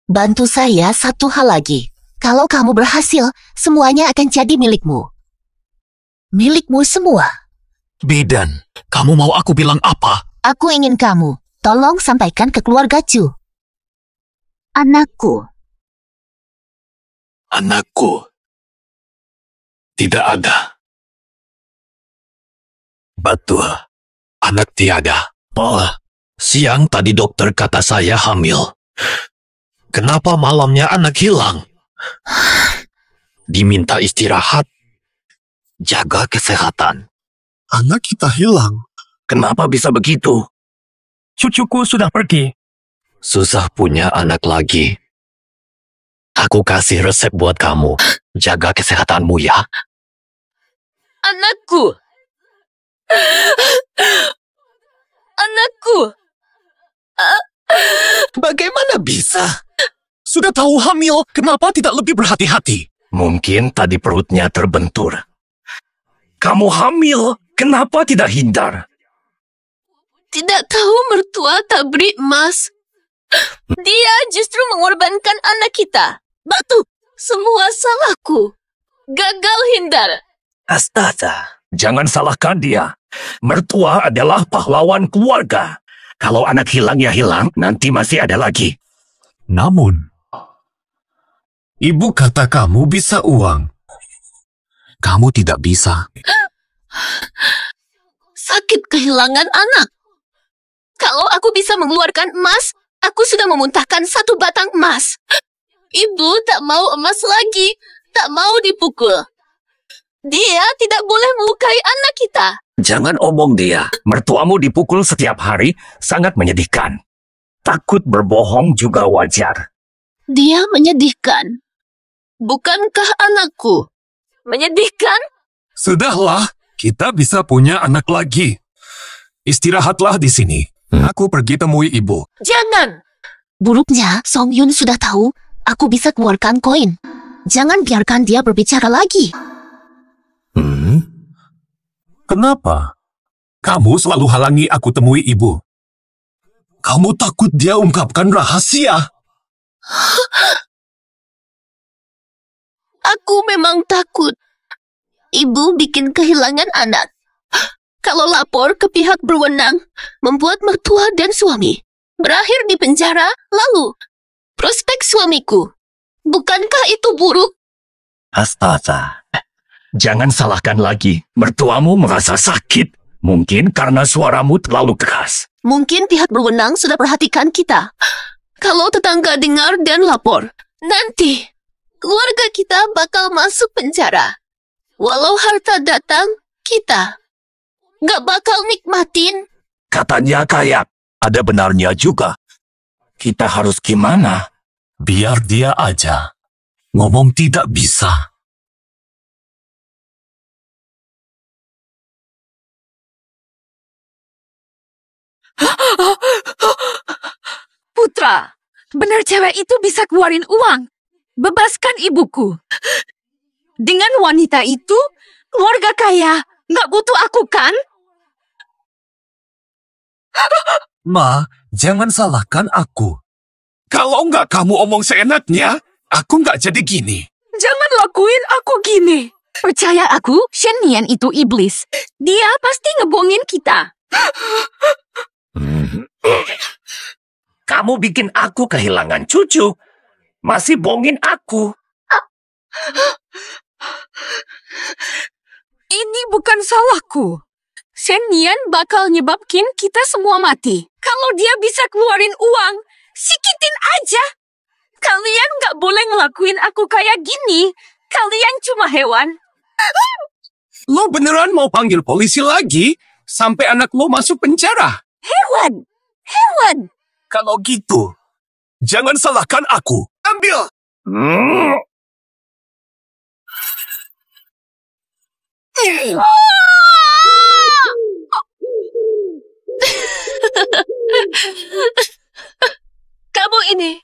Bantu saya satu hal lagi. Kalau kamu berhasil, semuanya akan jadi milikmu. Milikmu semua. Bidan, kamu mau aku bilang apa? Aku ingin kamu. Tolong sampaikan ke keluarga Chu. Anakku. Anakku. Tidak ada. Betul. Anak tiada. Pak, siang tadi dokter kata saya hamil. Kenapa malamnya anak hilang? Diminta istirahat. Jaga kesehatan. Anak kita hilang. Kenapa bisa begitu? Cucuku sudah pergi. Susah punya anak lagi. Aku kasih resep buat kamu. Jaga kesehatanmu ya. Anakku. Anakku. Bagaimana bisa? Sudah tahu hamil, kenapa tidak lebih berhati-hati? Mungkin tadi perutnya terbentur. Kamu hamil, kenapa tidak hindar? Tidak tahu mertua tak beri emas. Dia justru mengorbankan anak kita. Batu, semua salahku. Gagal hindar. Astaga, jangan salahkan dia. Mertua adalah pahlawan keluarga. Kalau anak hilang ya hilang, nanti masih ada lagi. Namun, ibu kata kamu bisa uang. Kamu tidak bisa. Sakit kehilangan anak. Kalau aku bisa mengeluarkan emas, aku sudah memuntahkan 1 batang emas. Ibu tak mau emas lagi, tak mau dipukul. Dia tidak boleh melukai anak kita. Jangan omong dia. Mertuamu dipukul setiap hari, sangat menyedihkan. Takut berbohong juga wajar. Dia menyedihkan. Bukankah anakku? Menyedihkan? Sudahlah, kita bisa punya anak lagi. Istirahatlah di sini. Aku pergi temui ibu. Jangan. Buruknya, Song Yun sudah tahu aku bisa keluarkan koin. Jangan biarkan dia berbicara lagi. Kenapa? Kamu selalu halangi aku temui ibu. Kamu takut dia ungkapkan rahasia. Aku memang takut. Ibu bikin kehilangan anak. Kalau lapor ke pihak berwenang, membuat mertua dan suami berakhir di penjara, lalu prospek suamiku. Bukankah itu buruk? Astaga. Jangan salahkan lagi. Mertuamu merasa sakit. Mungkin karena suaramu terlalu keras. Mungkin pihak berwenang sudah perhatikan kita. Kalau tetangga dengar dan lapor, nanti keluarga kita bakal masuk penjara. Walau harta datang, kita gak bakal nikmatin. Katanya kaya. Ada benarnya juga. Kita harus gimana? Biar dia aja. Ngomong tidak bisa. Putra, benar cewek itu bisa keluarin uang. Bebaskan ibuku. Dengan wanita itu, keluarga kaya. Nggak butuh aku kan? Ma, jangan salahkan aku. Kalau nggak kamu omong seenaknya, aku nggak jadi gini. Jangan lakuin aku gini. Percaya aku, Shen Nian itu iblis. Dia pasti ngebohongin kita. Kamu bikin aku kehilangan cucu. Masih bohongin aku. Ini bukan salahku. Shen Nian bakal nyebabkin kita semua mati. Kalau dia bisa keluarin uang, sikitin aja. Kalian gak boleh ngelakuin aku kayak gini. Kalian cuma hewan. Lo beneran mau panggil polisi lagi? Sampai anak lo masuk penjara? Hewan. Hewan. Kalau gitu, jangan salahkan aku. Ambil! Kamu ini.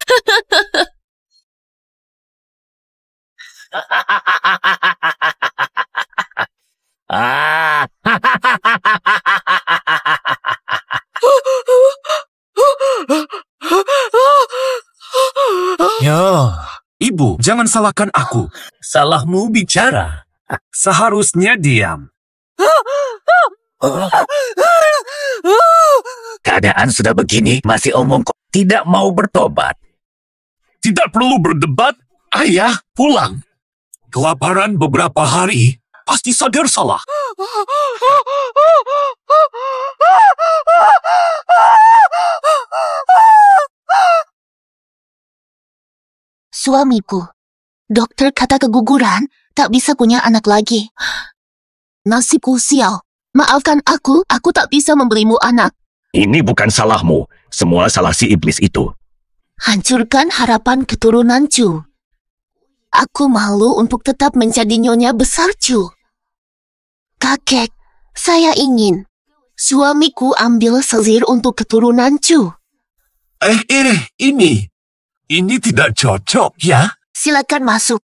Ya, Ibu, jangan salahkan aku. Salahmu bicara. Seharusnya diam. Keadaan sudah begini, masih omong kok tidak mau bertobat. Tidak perlu berdebat. Ayah, pulang. Kelaparan beberapa hari, pasti sadar salah. Suamiku, dokter kata keguguran, tak bisa punya anak lagi. Nasibku sial. Maafkan aku tak bisa memberimu anak. Ini bukan salahmu, semua salah si iblis itu. Hancurkan harapan keturunan Chu. Aku malu untuk tetap menjadi nyonya besar Chu. Kakek, saya ingin suamiku ambil selir untuk keturunan Chu. Ini tidak cocok, ya? Silakan masuk.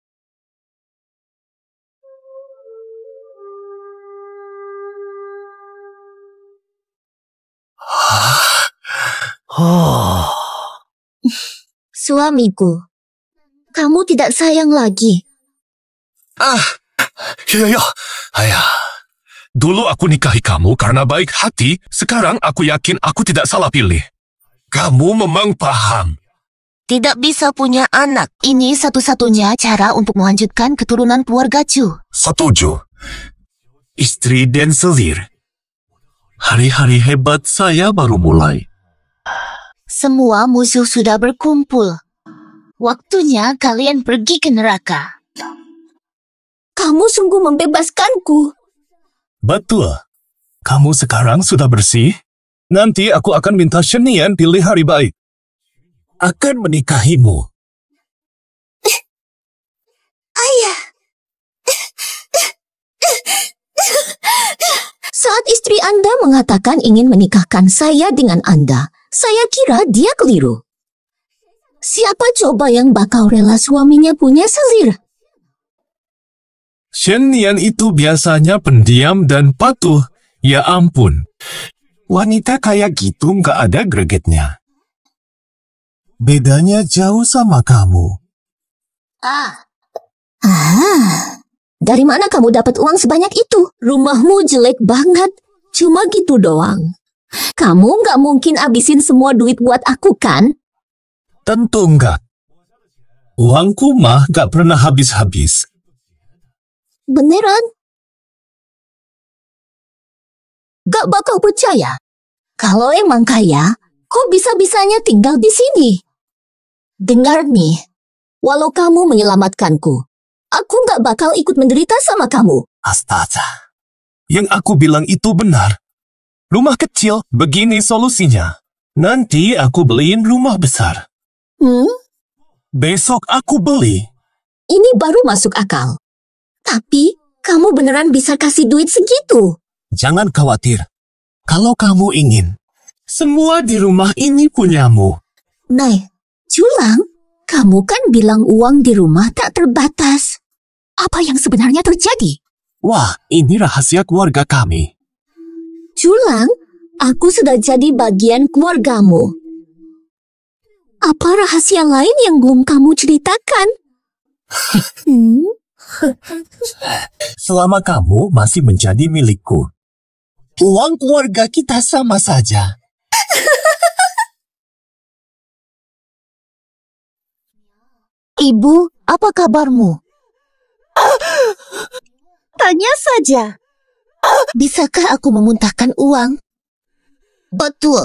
Suamiku, kamu tidak sayang lagi. Ya. Ayah. Dulu aku nikahi kamu karena baik hati, sekarang aku yakin aku tidak salah pilih. Kamu memang paham. Tidak bisa punya anak. Ini satu-satunya cara untuk melanjutkan keturunan keluarga Chu. Setuju. Istri dan selir. Hari-hari hebat saya baru mulai. Semua musuh sudah berkumpul. Waktunya kalian pergi ke neraka. Kamu sungguh membebaskanku. Betul. Kamu sekarang sudah bersih. Nanti aku akan minta Shenian pilih hari baik. Akan menikahimu. Ayah. Saat istri Anda mengatakan ingin menikahkan saya dengan Anda, saya kira dia keliru. Siapa coba yang bakal rela suaminya punya selir? Shenian itu biasanya pendiam dan patuh. Ya ampun. Wanita kayak gitu nggak ada gregetnya. Bedanya jauh sama kamu. Dari mana kamu dapat uang sebanyak itu? Rumahmu jelek banget. Cuma gitu doang. Kamu nggak mungkin abisin semua duit buat aku kan? Tentu enggak. Uangku mah nggak pernah habis-habis. Beneran? Gak bakal percaya. Kalau emang kaya, kok bisa-bisanya tinggal di sini? Dengar nih, walau kamu menyelamatkanku, aku gak bakal ikut menderita sama kamu. Astaga. Yang aku bilang itu benar. Rumah kecil, begini solusinya. Nanti aku beliin rumah besar. Besok aku beli. Ini baru masuk akal. Tapi, kamu beneran bisa kasih duit segitu? Jangan khawatir. Kalau kamu ingin, semua di rumah ini punyamu. Nay, Julang, kamu kan bilang uang di rumah tak terbatas. Apa yang sebenarnya terjadi? Wah, ini rahasia keluarga kami. Julang, aku sudah jadi bagian keluargamu. Apa rahasia lain yang belum kamu ceritakan? Selama kamu masih menjadi milikku, uang keluarga kita sama saja. Ibu, apa kabarmu? Tanya saja. Bisakah aku memuntahkan uang? Betul.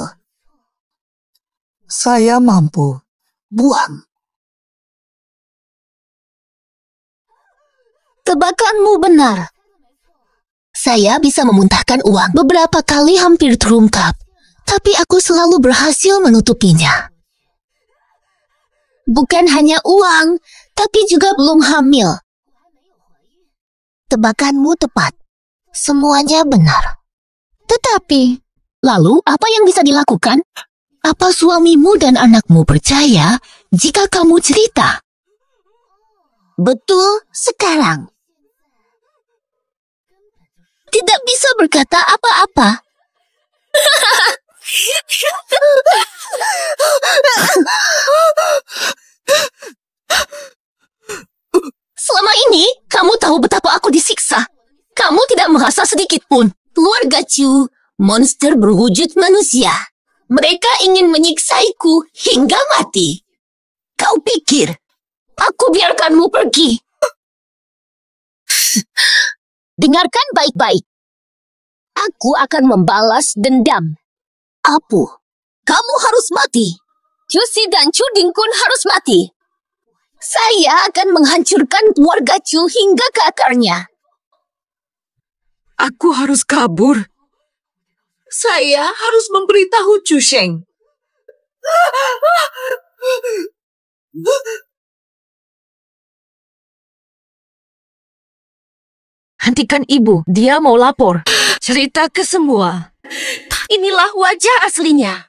Saya mampu. Buang. Tebakanmu benar. Saya bisa memuntahkan uang beberapa kali hampir terungkap, tapi aku selalu berhasil menutupinya. Bukan hanya uang, tapi juga belum hamil. Tebakanmu tepat. Semuanya benar. Tetapi, lalu apa yang bisa dilakukan? Apa suamimu dan anakmu percaya jika kamu cerita? Betul sekarang. Tidak bisa berkata apa-apa. tidak merasa sedikit pun. Keluarga Chu, monster berwujud manusia. Mereka ingin menyiksaiku hingga mati. Kau pikir aku biarkanmu pergi? Dengarkan baik-baik. Aku akan membalas dendam. Apu, kamu harus mati. Cusi dan Chu Dingkun harus mati. Saya akan menghancurkan keluarga Chu hingga ke akarnya. Aku harus kabur. Saya harus memberitahu Chu Sheng. Hentikan ibu, dia mau lapor. Cerita ke semua. Inilah wajah aslinya.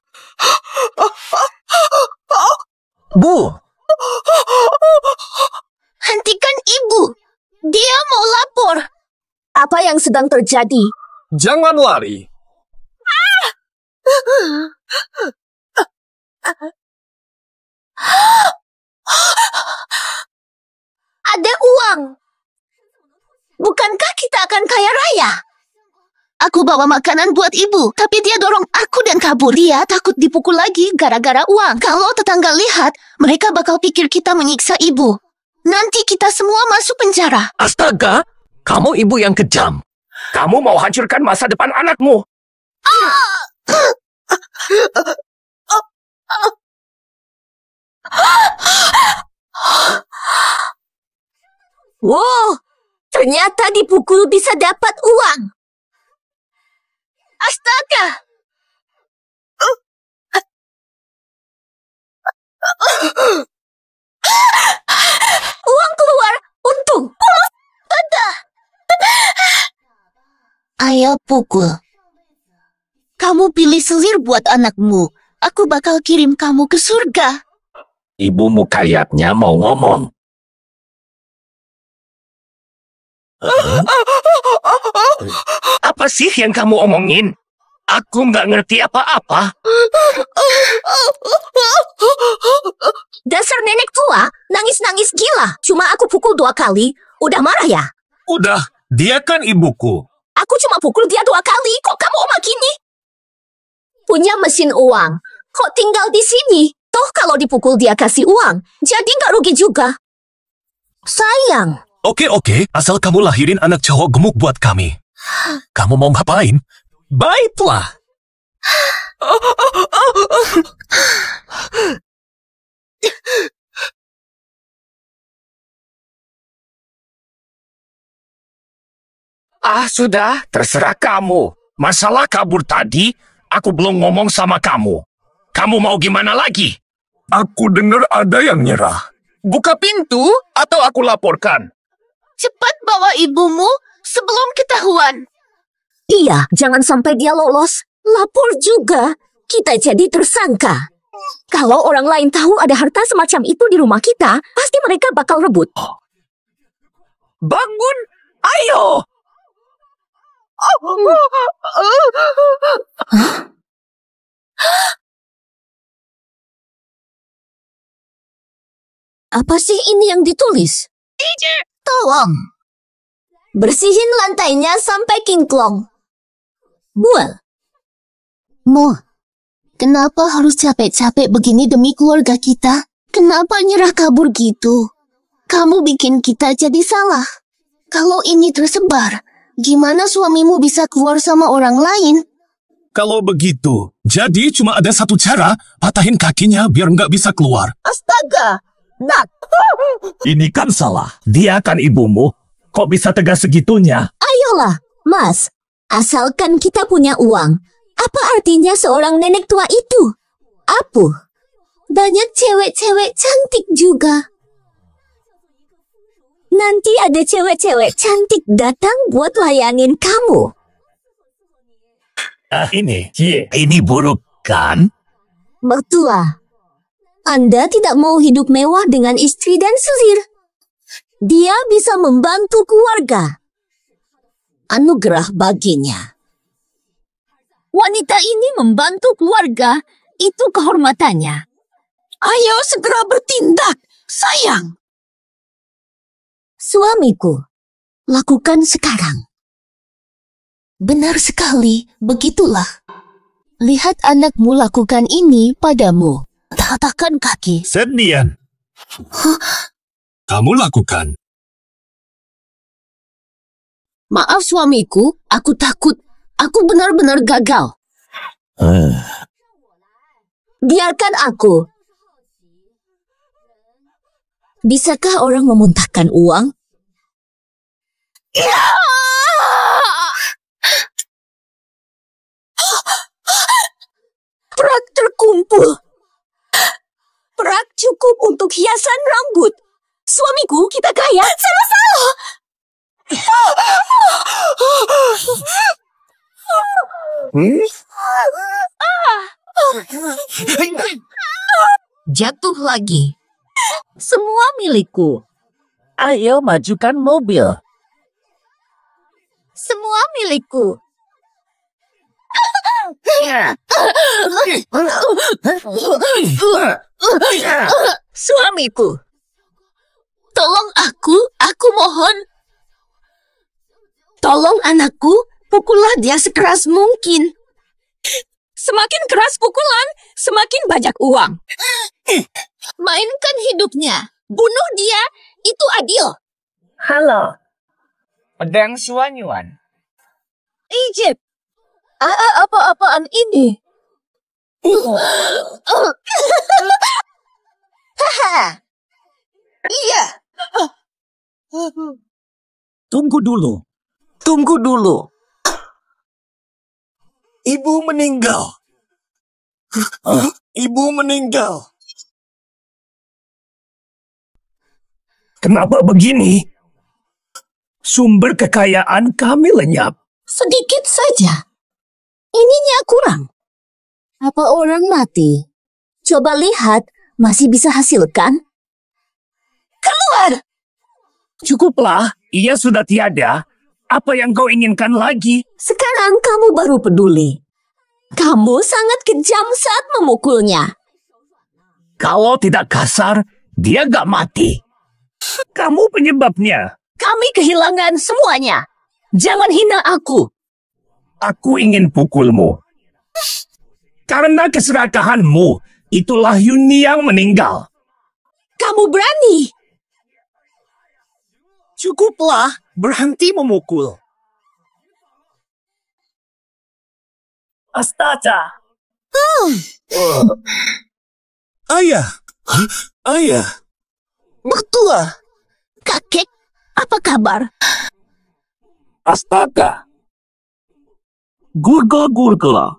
Bu, Hentikan ibu. Dia mau lapor. Apa yang sedang terjadi? jangan lari. Ada uang. Bukankah kita akan kaya raya? Aku bawa makanan buat ibu, tapi dia dorong aku dan kabur. Dia takut dipukul lagi gara-gara uang. Kalau tetangga lihat, mereka bakal pikir kita menyiksa ibu. Nanti kita semua masuk penjara. Astaga, kamu ibu yang kejam. Kamu mau hancurkan masa depan anakmu. Wow, ternyata dipukul bisa dapat uang. Astaga! Uang keluar, untung. Ada. Ayo pukul. Kamu pilih selir buat anakmu. Aku bakal kirim kamu ke surga. Ibumu kayaknya mau ngomong. Apa sih yang kamu omongin? Aku nggak ngerti apa-apa. Dasar nenek tua, nangis-nangis gila. Cuma aku pukul 2 kali. Udah marah ya? Udah, dia kan ibuku. Aku cuma pukul dia 2 kali. Kok kamu omak gini? Punya mesin uang. Kok tinggal di sini? Toh kalau dipukul dia kasih uang. Jadi nggak rugi juga. Sayang. Oke, asal kamu lahirin anak cowok gemuk buat kami. Kamu mau ngapain? Baiklah. Sudah, terserah kamu. Masalah kabur tadi, aku belum ngomong sama kamu. Kamu mau gimana lagi? Aku dengar ada yang nyerah. Buka pintu atau aku laporkan. Cepat bawa ibumu sebelum ketahuan. Iya, jangan sampai dia lolos. Lapor juga. Kita jadi tersangka. Kalau orang lain tahu ada harta semacam itu di rumah kita, pasti mereka bakal rebut. Bangun, ayo! Apa sih ini yang ditulis? Tolong. Bersihin lantainya sampai kinclong. Bual. Mo, kenapa harus capek-capek begini demi keluarga kita? Kenapa nyerah kabur gitu? Kamu bikin kita jadi salah. Kalau ini tersebar, gimana suamimu bisa keluar sama orang lain? Kalau begitu, jadi cuma ada satu cara, patahin kakinya biar nggak bisa keluar. Astaga! Nak! Ini kan salah. Dia kan ibumu. Kok bisa tegas segitunya? Ayolah, Mas. Asalkan kita punya uang. Apa artinya seorang nenek tua itu? Apu. Banyak cewek-cewek cantik juga. Nanti ada cewek-cewek cantik datang buat layanin kamu. Ini buruk kan? Mertua, Anda tidak mau hidup mewah dengan istri dan selir. Dia bisa membantu keluarga. Anugerah baginya. Wanita ini membantu keluarga, itu kehormatannya. Ayo segera bertindak, sayang. Suamiku, lakukan sekarang. Benar sekali, begitulah. Lihat anakmu lakukan ini padamu. Katakan kaki. Sednian. Kamu lakukan. Maaf suamiku, aku takut. Aku benar-benar gagal. Biarkan aku. Bisakah orang memuntahkan uang? Perak terkumpul. Perak cukup untuk hiasan rambut. Suamiku, kita kaya. Saya salah. Jatuh lagi. Semua milikku. Ayo majukan mobil. Semua milikku. Suamiku. Tolong aku mohon. Tolong anakku, pukullah dia sekeras mungkin. Semakin keras pukulan, semakin banyak uang. Mainkan hidupnya. Bunuh dia, itu adil. Halo. Pedang Suanyuan. Egypt. Apa-apaan ini? Haha. Iya. Tunggu dulu. Tunggu dulu. Ibu meninggal. Ibu meninggal. Kenapa begini? Sumber kekayaan kami lenyap. Sedikit saja. Ininya kurang. Apa orang mati? Coba lihat, masih bisa hasilkan? Keluar! Cukuplah, ia sudah tiada. Apa yang kau inginkan lagi? Sekarang kamu baru peduli. Kamu sangat kejam saat memukulnya. Kalau tidak kasar, dia gak mati. Kamu penyebabnya. Kami kehilangan semuanya. Jangan hina aku. Aku ingin pukulmu. Karena keserakahanmu, itulah Yuni yang meninggal. Kamu berani. Cukuplah, berhenti memukul. Astaga. Ayah. Ayah. Betul. Kakek, apa kabar? Astaga. Gurgla.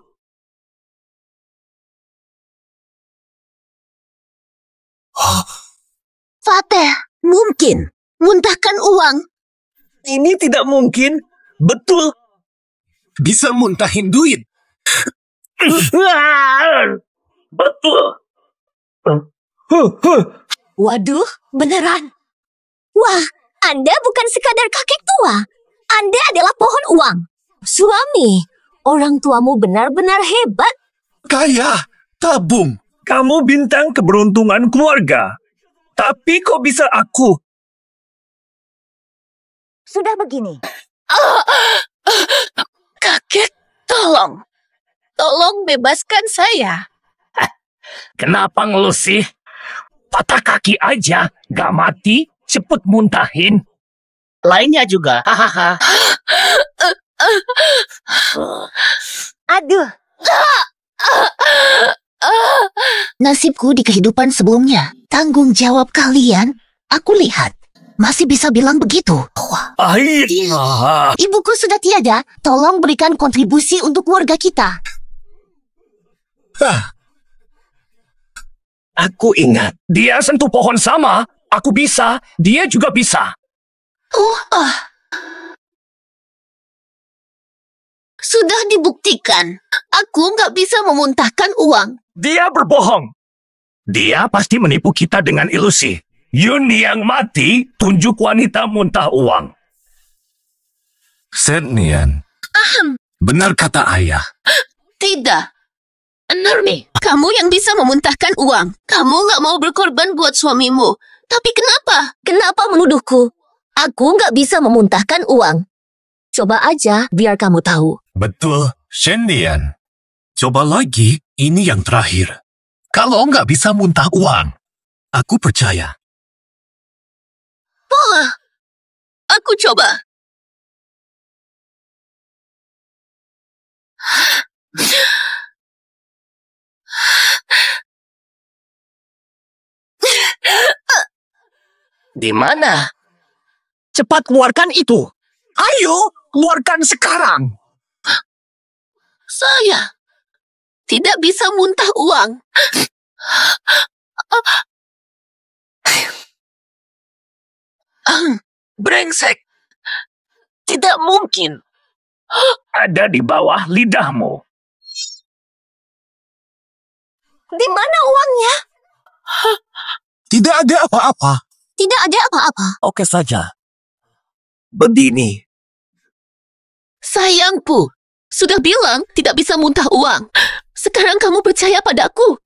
Fateh, mungkin. Muntahkan uang. Ini tidak mungkin. Betul. Bisa muntahin duit. Betul. Waduh, beneran. Wah, Anda bukan sekadar kakek tua. Anda adalah pohon uang. Suami, orang tuamu benar-benar hebat. Kaya. Tabung. Kamu bintang keberuntungan keluarga. Tapi kok bisa aku? Sudah begini. Kakek, tolong. Tolong bebaskan saya. Kenapa ngeluh sih? Patah kaki aja, gak mati, cepet muntahin. Lainnya juga, hahaha. Aduh. Nasibku di kehidupan sebelumnya. Tanggung jawab kalian, aku lihat. Masih bisa bilang begitu. Ibuku sudah tiada. Tolong berikan kontribusi untuk keluarga kita. Aku ingat, dia sentuh pohon sama. Aku bisa, dia juga bisa. Sudah dibuktikan. Aku nggak bisa memuntahkan uang. Dia berbohong. Dia pasti menipu kita dengan ilusi. Yuni yang mati, tunjuk wanita muntah uang. Sednian. Benar kata ayah. Tidak. Nermi, kamu yang bisa memuntahkan uang. Kamu nggak mau berkorban buat suamimu. Tapi kenapa? Kenapa menuduhku? Aku nggak bisa memuntahkan uang. Coba aja biar kamu tahu. Betul, Shendian. Coba lagi, ini yang terakhir. Kalau nggak bisa muntah uang, aku percaya. Boleh. Aku coba. Di mana? Cepat keluarkan itu. Ayo, keluarkan sekarang. Saya tidak bisa muntah uang. Brengsek. Tidak mungkin. Ada di bawah lidahmu. Di mana uangnya? Tidak ada apa-apa. Tidak ada apa-apa. Oke saja. Begini. Sayangku, sudah bilang tidak bisa muntah uang. Sekarang kamu percaya padaku.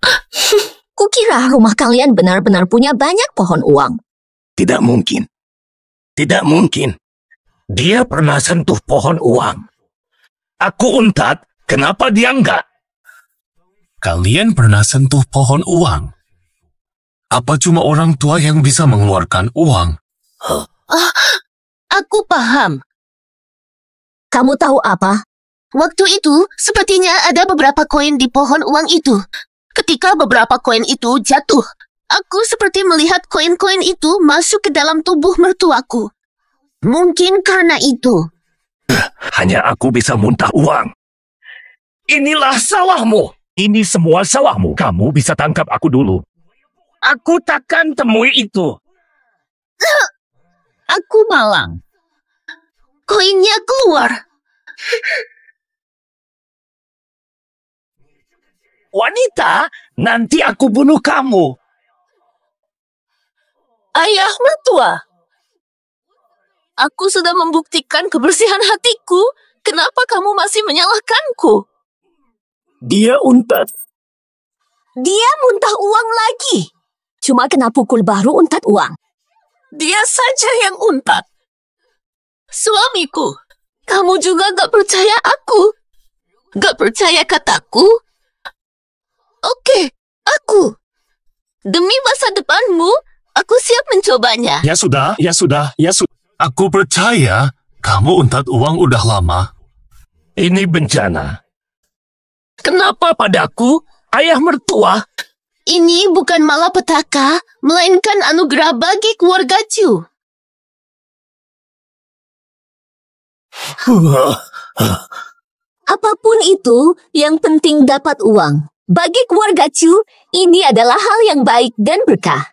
Kukira rumah kalian benar-benar punya banyak pohon uang. Tidak mungkin. Tidak mungkin. Dia pernah sentuh pohon uang. Aku untat, kenapa dia enggak? Kalian pernah sentuh pohon uang? Apa cuma orang tua yang bisa mengeluarkan uang? Aku paham. Kamu tahu apa? Waktu itu, sepertinya ada beberapa koin di pohon uang itu. Ketika beberapa koin itu jatuh, aku seperti melihat koin-koin itu masuk ke dalam tubuh mertuaku. Mungkin karena itu. Hanya aku bisa muntah uang. Inilah salahmu. Ini semua salahmu. Kamu bisa tangkap aku dulu. Aku takkan temui itu. Aku malang. Koinnya keluar. Wanita, nanti aku bunuh kamu. Ayah mertua. Aku sudah membuktikan kebersihan hatiku. Kenapa kamu masih menyalahkanku? Dia untat. Dia muntah uang lagi. Cuma kena pukul baru untat uang. Dia saja yang untat. Suamiku, kamu juga gak percaya aku? Gak percaya kataku? Oke, aku. Demi masa depanmu, aku siap mencobanya. Ya sudah. Aku percaya kamu untat uang udah lama. Ini bencana. Kenapa padaku, ayah mertua? Ini bukan malapetaka, melainkan anugerah bagi keluarga Chu. Apapun itu, yang penting dapat uang. Bagi keluarga Chu, ini adalah hal yang baik dan berkah.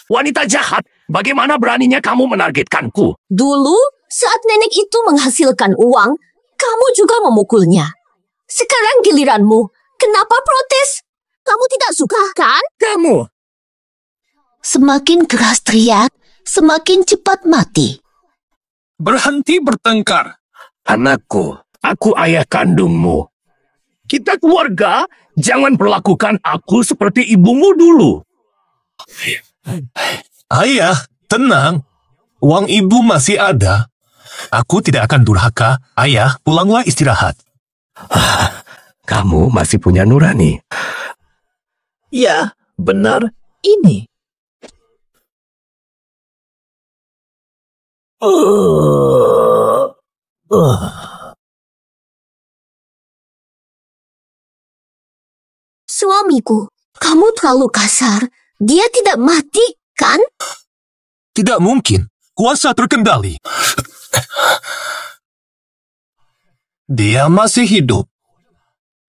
Wanita jahat, bagaimana beraninya kamu menargetkanku? Dulu, saat nenek itu menghasilkan uang, kamu juga memukulnya. Sekarang giliranmu. Kenapa protes? Kamu tidak suka, kan? Kamu. Semakin keras teriak, semakin cepat mati. Berhenti bertengkar. Anakku, aku ayah kandungmu. Kita keluarga, jangan perlakukan aku seperti ibumu dulu. Ayah, tenang. Uang ibu masih ada. Aku tidak akan durhaka. Ayah, pulanglah istirahat. Kamu masih punya nurani. Ya, benar ini. Suamiku, kamu terlalu kasar. Dia tidak mati, kan? Tidak mungkin. Kuasa terkendali. Dia masih hidup.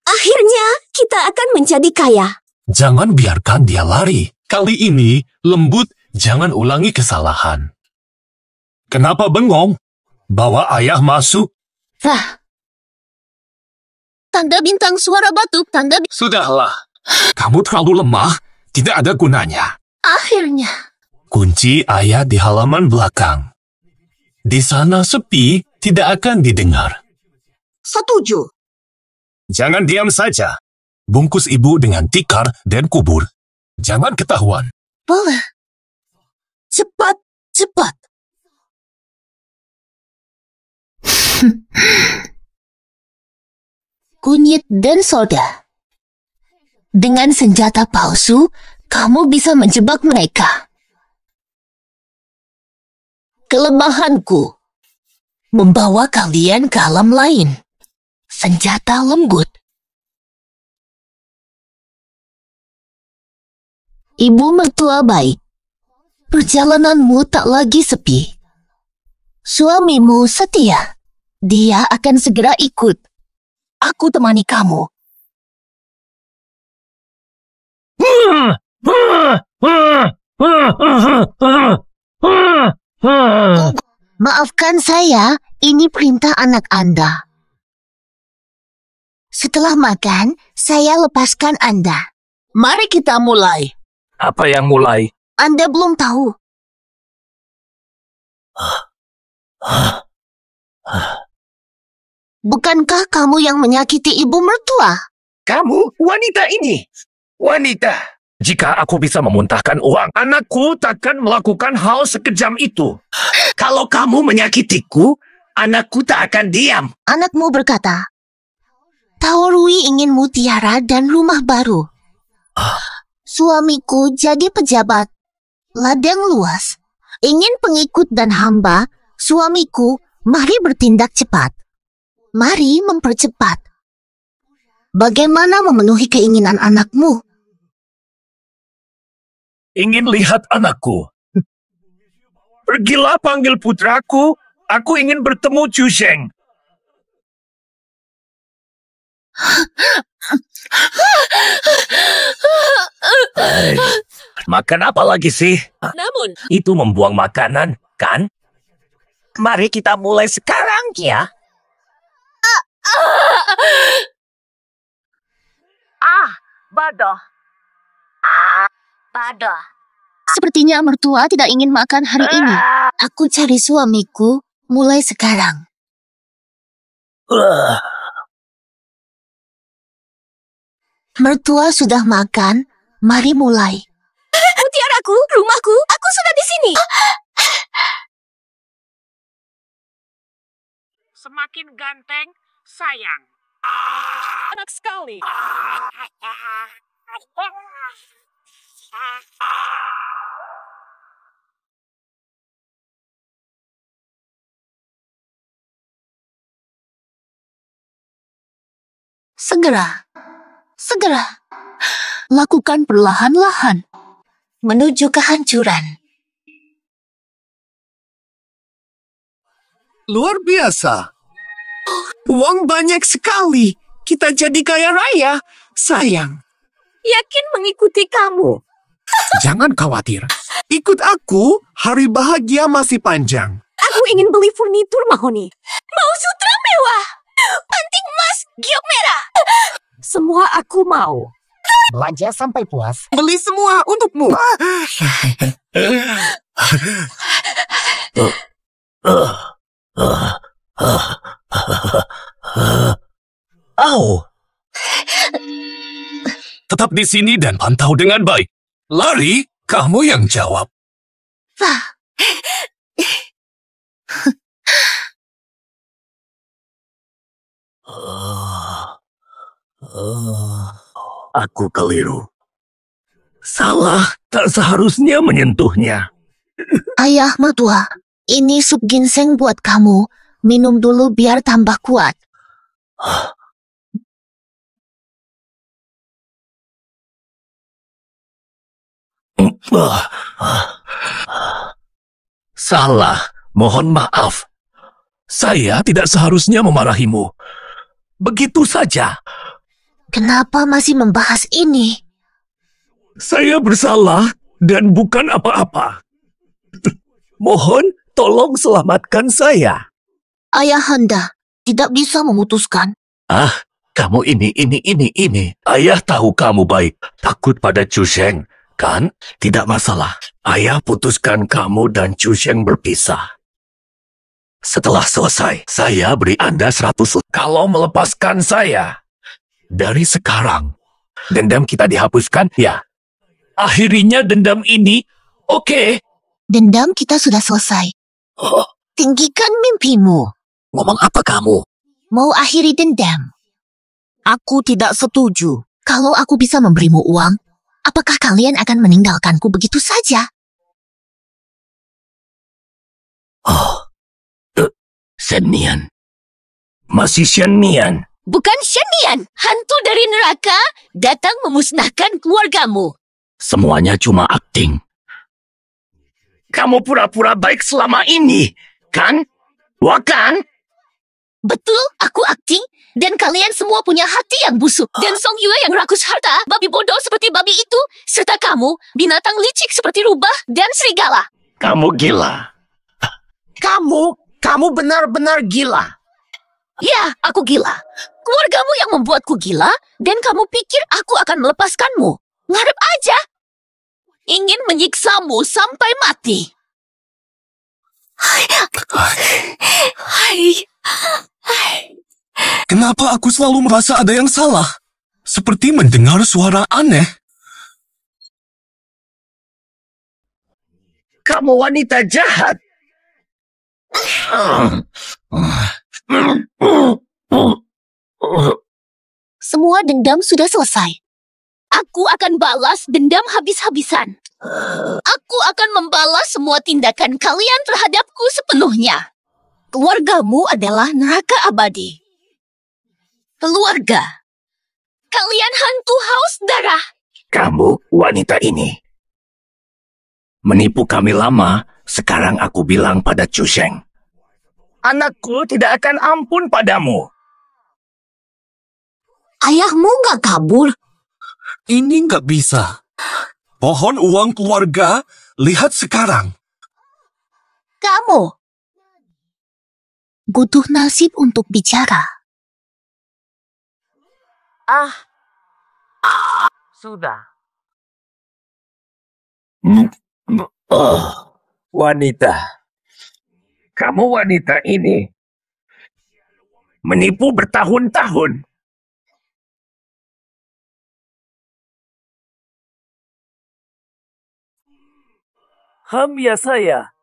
Akhirnya, kita akan menjadi kaya. Jangan biarkan dia lari. Kali ini, lembut, jangan ulangi kesalahan. Kenapa bengong? Bawa ayah masuk. Tanda bintang suara batu, Sudahlah. Kamu terlalu lemah. Tidak ada gunanya. Akhirnya. Kunci ayah di halaman belakang. Di sana sepi, tidak akan didengar. Setuju. Jangan diam saja. Bungkus ibu dengan tikar dan kubur. Jangan ketahuan. Boleh. Cepat. Kunyit dan soda. Dengan senjata palsu, kamu bisa menjebak mereka. Kelemahanku membawa kalian ke alam lain. Senjata lembut. Ibu mertua baik. Perjalananmu tak lagi sepi. Suamimu setia. Dia akan segera ikut. Aku temani kamu. Maafkan saya, ini perintah anak Anda. Setelah makan, saya lepaskan Anda. Mari kita mulai. Apa yang mulai? Anda belum tahu. Bukankah kamu yang menyakiti ibu mertua? Kamu wanita ini. Wanita. Jika aku bisa memuntahkan uang, anakku takkan melakukan hal sekejam itu. Kalau kamu menyakitiku, anakku tak akan diam. Anakmu berkata, Tao Rui ingin mutiara dan rumah baru. Suamiku jadi pejabat. Ladang luas. Ingin pengikut dan hamba, suamiku, mari bertindak cepat. Mari mempercepat. Bagaimana memenuhi keinginan anakmu? Ingin lihat anakku. Pergilah panggil putraku. Aku ingin bertemu Chu Sheng. Makan apa lagi sih? Namun, Itu membuang makanan, kan? Mari kita mulai sekarang, ya. Badoh. Badoh. Sepertinya mertua tidak ingin makan hari ini. Aku cari suamiku mulai sekarang. Mertua sudah makan, mari mulai. Mutiaraku, rumahku, aku sudah di sini. Semakin ganteng, sayang. Enak sekali. Segera. Lakukan perlahan-lahan. Menuju kehancuran. Luar biasa. Uang banyak sekali. Kita jadi kaya raya. Sayang, Yakin mengikuti kamu. jangan khawatir. Ikut aku, hari bahagia masih panjang. Aku ingin beli furnitur mahoni. Mau sutra mewah. Panting emas, giok merah. Semua aku mau. Belanja sampai puas. Beli semua untukmu. Au! Tetap di sini dan pantau dengan baik. Lari, kamu yang jawab. Aku keliru. Salah, tak seharusnya menyentuhnya. Ayah mertua, ini sup ginseng buat kamu. Minum dulu biar tambah kuat. Salah, mohon maaf. Saya tidak seharusnya memarahimu. Begitu saja. Kenapa masih membahas ini? Saya bersalah dan bukan apa-apa. Mohon tolong selamatkan saya. Ayahanda tidak bisa memutuskan. Kamu ini. Ayah tahu kamu baik. Takut pada Chu Sheng, kan? Tidak masalah. Ayah putuskan kamu dan Chu Sheng berpisah. Setelah selesai, saya beri Anda 100. Kalau melepaskan saya, dari sekarang, dendam kita dihapuskan, ya. Akhirnya dendam ini, oke. Dendam kita sudah selesai. Tinggikan mimpimu. Ngomong apa kamu? Mau akhiri dendam? Aku tidak setuju. Kalau aku bisa memberimu uang, apakah kalian akan meninggalkanku begitu saja? Oh, Shen-Nian. Masih Shen-Nian. Bukan Shen-Nian, hantu dari neraka datang memusnahkan keluargamu. Semuanya cuma akting. Kamu pura-pura baik selama ini, kan? Bukan? Betul, aku akting. Dan kalian semua punya hati yang busuk. Dan Song Yue yang rakus harta, babi bodoh seperti babi itu. Serta kamu, binatang licik seperti rubah dan serigala. Kamu gila. Kamu benar-benar gila. Ya, aku gila. Keluargamu yang membuatku gila, dan kamu pikir aku akan melepaskanmu. Ngarep aja. Ingin menyiksamu sampai mati. Kenapa aku selalu merasa ada yang salah? Seperti mendengar suara aneh. Kamu wanita jahat. Semua dendam sudah selesai. Aku akan balas dendam habis-habisan. Aku akan membalas semua tindakan kalian terhadapku sepenuhnya. Keluargamu adalah neraka abadi. Keluarga. Kalian hantu haus darah. Kamu wanita ini. Menipu kami lama, sekarang aku bilang pada Chu Sheng. Anakku tidak akan ampun padamu. Ayahmu nggak kabur. Ini nggak bisa. Pohon uang keluarga, lihat sekarang. Kamu butuh nasib untuk bicara. Sudah. Wanita. Kamu wanita ini menipu bertahun-tahun. Ya saya.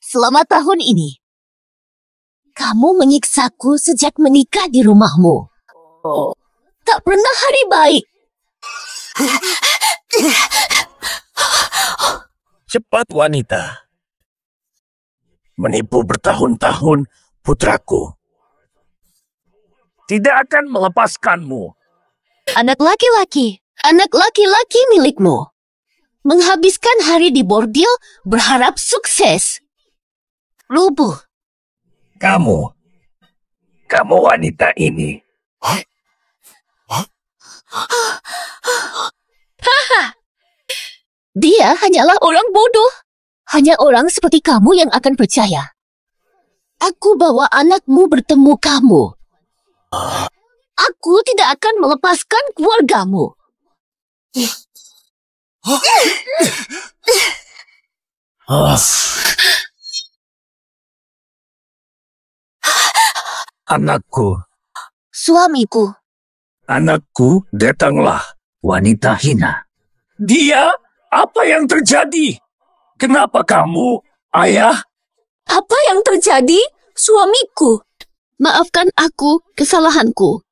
Selama tahun ini, kamu menyiksaku sejak menikah di rumahmu. Tak pernah hari baik. Cepat wanita. Menipu bertahun-tahun putraku. Tidak akan melepaskanmu. Anak laki-laki milikmu. Menghabiskan hari di bordil berharap sukses. Lubuh. Kamu wanita ini. Dia hanyalah orang bodoh. Hanya orang seperti kamu yang akan percaya. Aku bawa anakmu bertemu kamu. Aku tidak akan melepaskan keluargamu. Anakku. Suamiku. Anakku, datanglah, wanita hina. Dia? Apa yang terjadi? Kenapa kamu, ayah? Apa yang terjadi? Suamiku. Maafkan aku kesalahanku.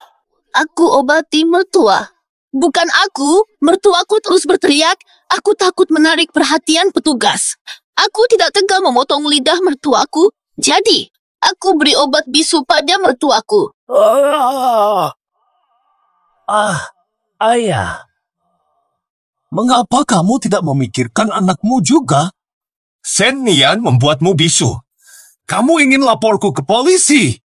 Aku obati mertua. Bukan aku, mertuaku terus berteriak. Aku takut menarik perhatian petugas. Aku tidak tega memotong lidah mertuaku. Jadi, aku beri obat bisu pada mertuaku. Ayah. Mengapa kamu tidak memikirkan anakmu juga? Shen-Nian membuatmu bisu. Kamu ingin laporku ke polisi.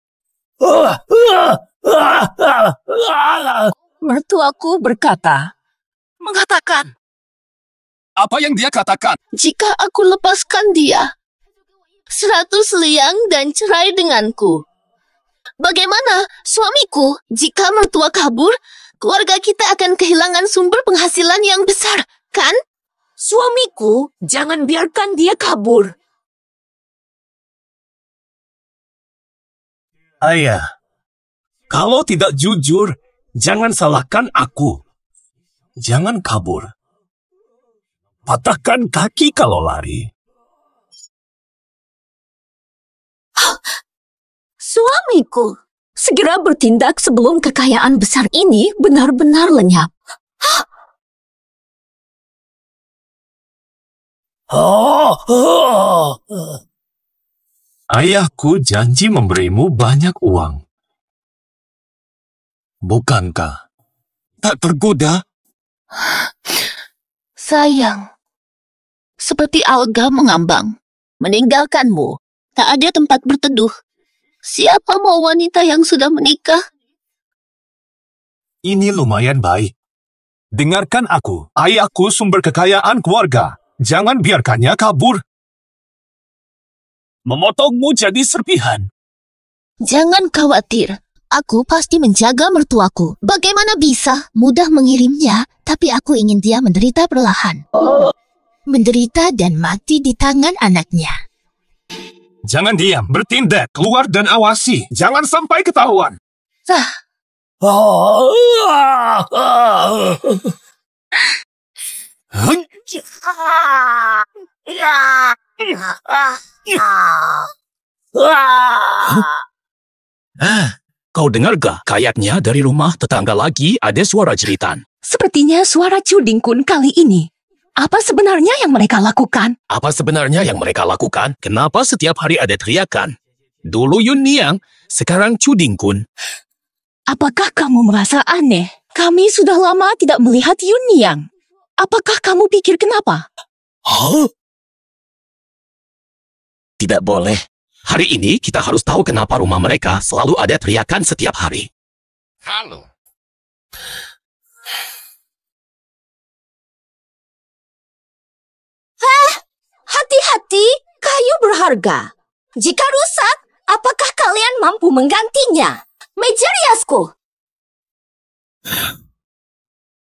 Mertuaku mengatakan, Apa yang dia katakan? jika aku lepaskan dia, 100 liang dan cerai denganku. Bagaimana, suamiku? Jika mertua kabur, keluarga kita akan kehilangan sumber penghasilan yang besar, kan? Suamiku, jangan biarkan dia kabur. Ayah, kalau tidak jujur, jangan salahkan aku. Jangan kabur. Patahkan kaki kalau lari. Suamiku, segera bertindak sebelum kekayaan besar ini benar-benar lenyap. Ayahku janji memberimu banyak uang. Bukankah? Tak tergoda? Sayang, seperti alga mengambang, meninggalkanmu. Tak ada tempat berteduh. Siapa mau wanita yang sudah menikah? Ini lumayan baik. Dengarkan aku. Ayahku sumber kekayaan keluarga. Jangan biarkannya kabur. Memotongmu jadi serpihan. Jangan khawatir. Aku pasti menjaga mertuaku. Bagaimana bisa? Mudah mengirimnya, tapi aku ingin dia menderita perlahan. Menderita dan mati di tangan anaknya. Jangan diam, bertindak, keluar dan awasi. Jangan sampai ketahuan. Kau dengar gak? Kayaknya dari rumah tetangga lagi ada suara jeritan. Sepertinya suara Cudingkun kali ini. Apa sebenarnya yang mereka lakukan? Apa sebenarnya yang mereka lakukan? Kenapa setiap hari ada teriakan? Dulu Yun Niang, sekarang Cudingkun. Apakah kamu merasa aneh? Kami sudah lama tidak melihat Yun Niang. Apakah kamu pikir kenapa? Tidak boleh. Hari ini kita harus tahu kenapa rumah mereka selalu ada teriakan setiap hari. Halo. Hati-hati, kayu berharga. Jika rusak, apakah kalian mampu menggantinya? Meja riasku.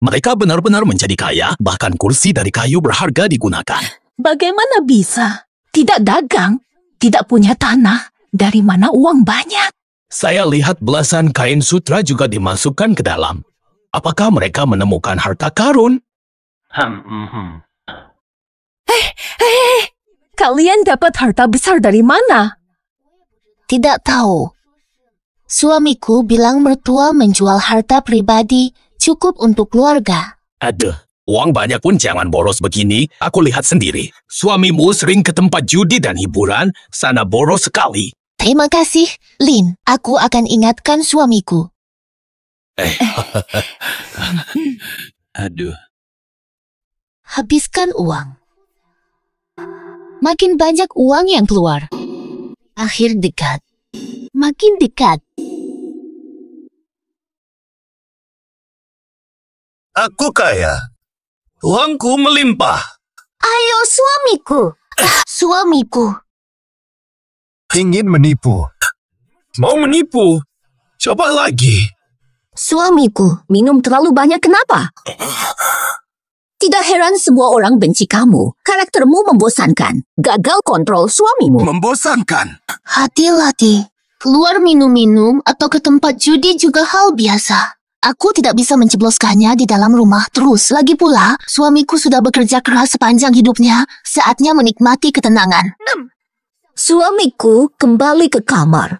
Mereka benar-benar menjadi kaya, bahkan kursi dari kayu berharga digunakan. Bagaimana bisa? Tidak dagang, tidak punya tanah. Dari mana uang banyak? Saya lihat belasan kain sutra juga dimasukkan ke dalam. Apakah mereka menemukan harta karun? Kalian dapat harta besar dari mana? Tidak tahu. Suamiku bilang mertua menjual harta pribadi cukup untuk keluarga. Aduh, uang banyak pun jangan boros begini. Aku lihat sendiri. Suamimu sering ke tempat judi dan hiburan, sana boros sekali. Terima kasih, Lin. Aku akan ingatkan suamiku. Aduh. Habiskan uang. Makin banyak uang yang keluar. Akhir dekat. Makin dekat. Aku kaya. Uangku melimpah. Ayo suamiku. Suamiku. Ingin menipu. Mau menipu? Coba lagi. Suamiku, minum terlalu banyak kenapa? Tidak heran semua orang benci kamu. Karaktermu membosankan. Gagal kontrol suamimu. Membosankan. Hati-hati. Keluar minum-minum atau ke tempat judi juga hal biasa. Aku tidak bisa menjebloskannya di dalam rumah terus. Lagi pula, suamiku sudah bekerja keras sepanjang hidupnya. Saatnya menikmati ketenangan. Suamiku kembali ke kamar.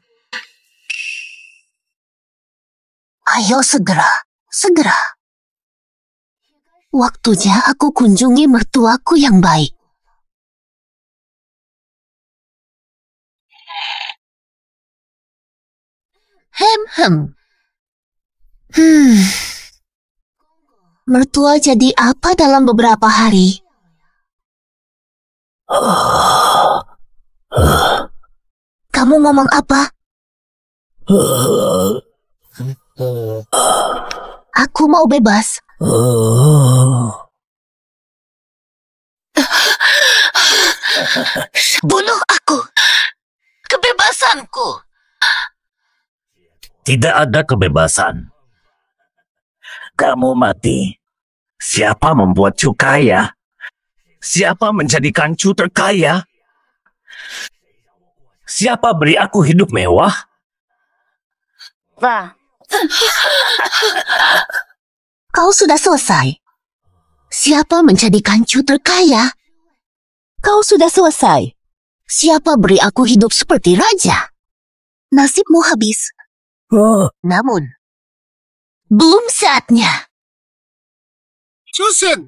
Ayo segera. Segera. Waktunya aku kunjungi mertuaku yang baik. Mertua jadi apa dalam beberapa hari? Kamu ngomong apa? Aku mau bebas. Bunuh aku. Kebebasanku. Tidak ada kebebasan. Kamu mati. Siapa membuat Cu kaya? Siapa menjadikan Cu terkaya? Siapa beri aku hidup mewah? Kau sudah selesai. Siapa menjadikan Cu terkaya? Kau sudah selesai. Siapa beri aku hidup seperti raja? nasibmu habis. Namun, belum saatnya. Susan!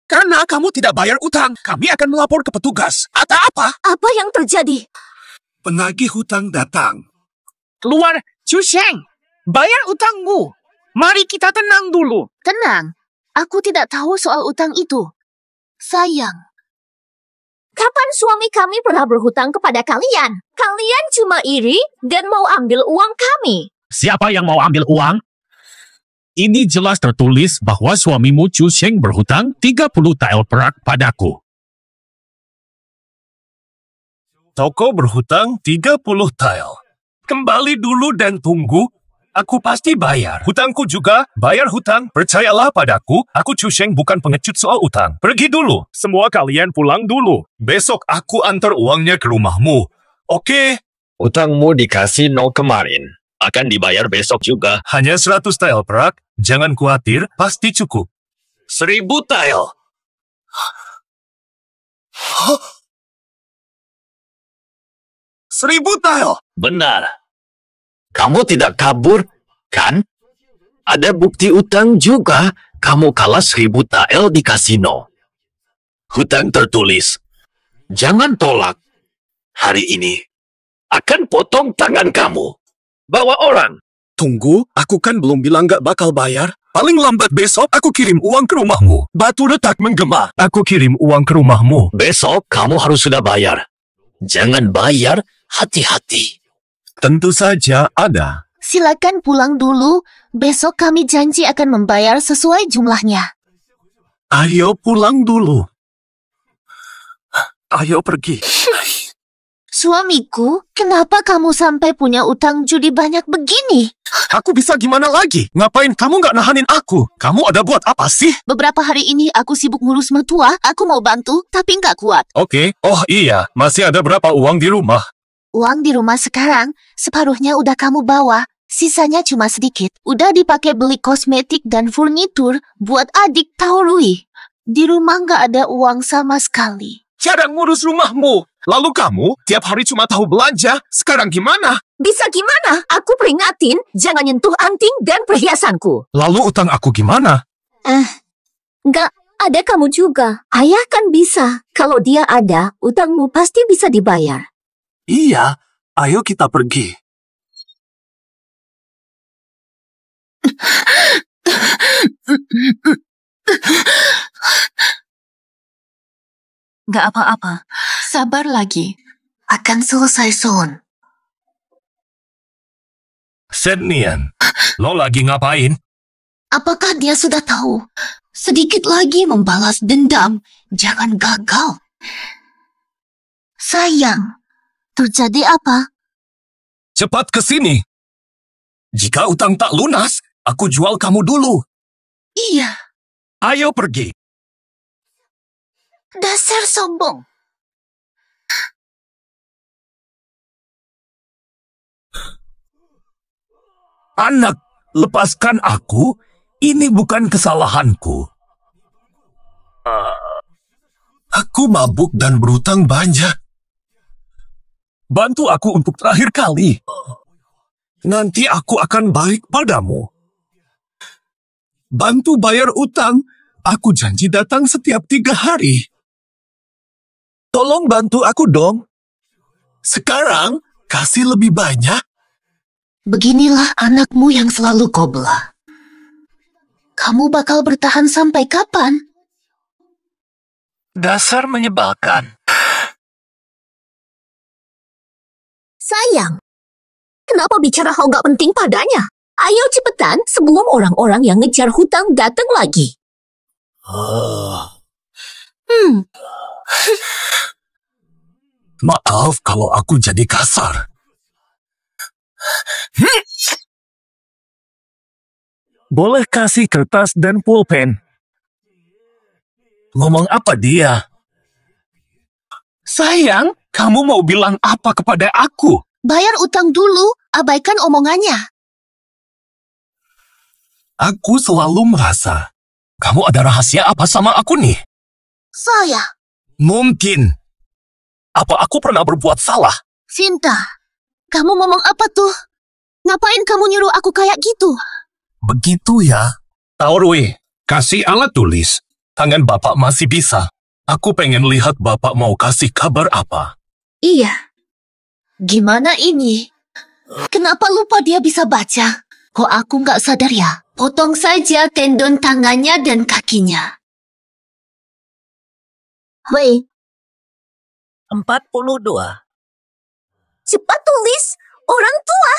Karena kamu tidak bayar utang, kami akan melapor ke petugas. Atau apa? Apa yang terjadi? Penagih hutang datang. Keluar, Chusheng. Bayar utangmu. Mari kita tenang dulu. Tenang, aku tidak tahu soal utang itu. Sayang. Kapan suami kami pernah berhutang kepada kalian? Kalian cuma iri dan mau ambil uang kami. Siapa yang mau ambil uang? Ini jelas tertulis bahwa suamimu Chusheng berhutang 30 tael perak padaku. Toko berhutang 30 tael. Kembali dulu dan tunggu. Aku pasti bayar. Hutangku juga. Bayar hutang. Percayalah padaku. Aku Chusheng bukan pengecut soal utang. Pergi dulu. Semua kalian pulang dulu. Besok aku antar uangnya ke rumahmu. Oke? Utangmu di kasino kemarin akan dibayar besok juga. Hanya 100 tael perak. Jangan khawatir. Pasti cukup. 1000 tael. 1000 tael. Benar. Kamu tidak kabur, kan? Ada bukti utang juga. Kamu kalah 1000 tael di kasino. Hutang tertulis. Jangan tolak. Hari ini akan potong tangan kamu. Bawa orang. Tunggu, aku kan belum bilang gak bakal bayar. Paling lambat besok aku kirim uang ke rumahmu. Batu retak menggema. Aku kirim uang ke rumahmu. Besok kamu harus sudah bayar. Jangan bayar, hati-hati. Tentu saja ada. Silakan pulang dulu. Besok kami janji akan membayar sesuai jumlahnya. Ayo pulang dulu. Ayo pergi. Suamiku, kenapa kamu sampai punya utang judi banyak begini? Aku bisa gimana lagi? Ngapain kamu gak nahanin aku? Kamu ada buat apa sih? Beberapa hari ini aku sibuk ngurus mertua. Aku mau bantu, tapi nggak kuat. Oke. Oh iya, masih ada berapa uang di rumah? Uang di rumah sekarang, separuhnya udah kamu bawa. Sisanya cuma sedikit. Udah dipakai beli kosmetik dan furnitur buat adik Taurui. Di rumah nggak ada uang sama sekali. Cara ngurus rumahmu. Lalu kamu tiap hari cuma tahu belanja. Sekarang gimana? Bisa gimana? Aku peringatin, jangan nyentuh anting dan perhiasanku. Lalu utang aku gimana? Nggak ada kamu juga. Ayah kan bisa. Kalau dia ada, utangmu pasti bisa dibayar. Iya, ayo kita pergi. Gak apa-apa. Sabar lagi. Akan selesai, Son. Sednian, lo lagi ngapain? Apakah dia sudah tahu? Sedikit lagi membalas dendam. Jangan gagal. Sayang, terjadi apa? Cepat ke sini. Jika utang tak lunas, aku jual kamu dulu. Iya, Ayo pergi. dasar sombong. Anak, lepaskan aku. Ini bukan kesalahanku. Aku mabuk dan berutang banyak. Bantu aku untuk terakhir kali. Nanti aku akan baik padamu. Bantu bayar utang. Aku janji datang setiap 3 hari. Tolong bantu aku dong. Sekarang, kasih lebih banyak. Beginilah anakmu yang selalu kau belah. Kamu bakal bertahan sampai kapan? Dasar menyebalkan. Sayang, kenapa bicara hal gak penting padanya? Ayo cepetan sebelum orang-orang yang ngejar hutang datang lagi. Maaf kalau aku jadi kasar. Boleh kasih kertas dan pulpen. Ngomong apa dia? Sayang, kamu mau bilang apa kepada aku? Bayar utang dulu, abaikan omongannya. Aku selalu merasa, kamu ada rahasia apa sama aku nih? Saya, Mungkin. Apa aku pernah berbuat salah? Sinta, kamu ngomong apa tuh? Ngapain kamu nyuruh aku kayak gitu? Begitu ya. Taurwi, Kasih alat tulis. tangan Bapak masih bisa. Aku pengen lihat Bapak mau kasih kabar apa. Iya. Gimana ini? Kenapa lupa dia bisa baca? Kok aku nggak sadar ya? Potong saja tendon tangannya dan kakinya. Wei, 42. cepat tulis. Orang tua.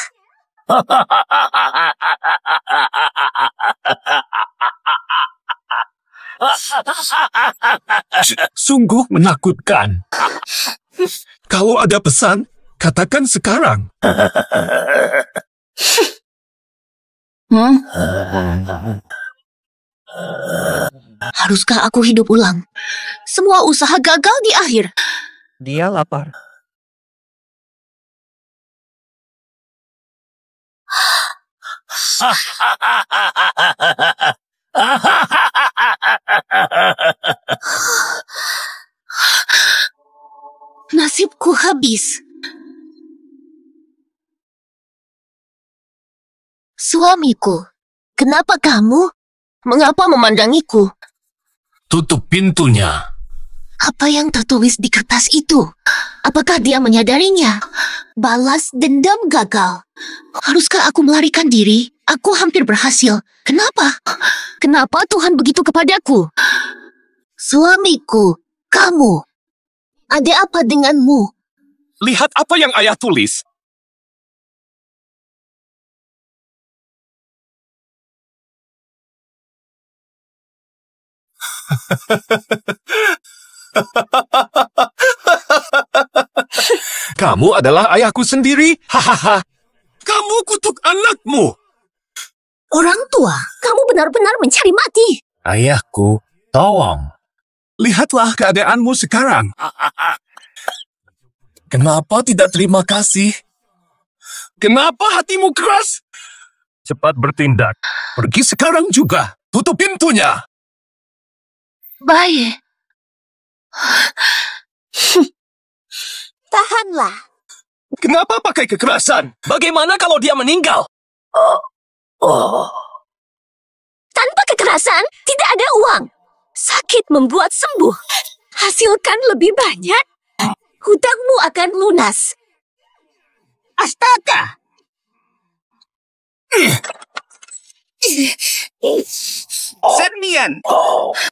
Sungguh menakutkan. Kalau ada pesan, katakan sekarang. Haruskah aku hidup ulang? Semua usaha gagal di akhir. Dia lapar. Nasibku habis. Suamiku, kenapa kamu? Mengapa memandangiku? Tutup pintunya. Apa yang tertulis di kertas itu? Apakah dia menyadarinya? Balas dendam gagal. Haruskah aku melarikan diri? Aku hampir berhasil. Kenapa? Kenapa Tuhan begitu kepadaku? Suamiku, kamu. Ada apa denganmu? Lihat apa yang ayah tulis. Kamu adalah ayahku sendiri. Hahaha. Kamu kutuk anakmu. Orang tua, kamu benar-benar mencari mati. Ayahku, tolong. Lihatlah keadaanmu sekarang. Kenapa tidak terima kasih? Kenapa hatimu keras? Cepat bertindak. Pergi sekarang juga. Tutup pintunya. Baik. Tahanlah. Kenapa pakai kekerasan? Bagaimana kalau dia meninggal? Tanpa kekerasan, tidak ada uang. Sakit membuat sembuh. Hasilkan lebih banyak. Hutangmu akan lunas. Astaga! Sernian,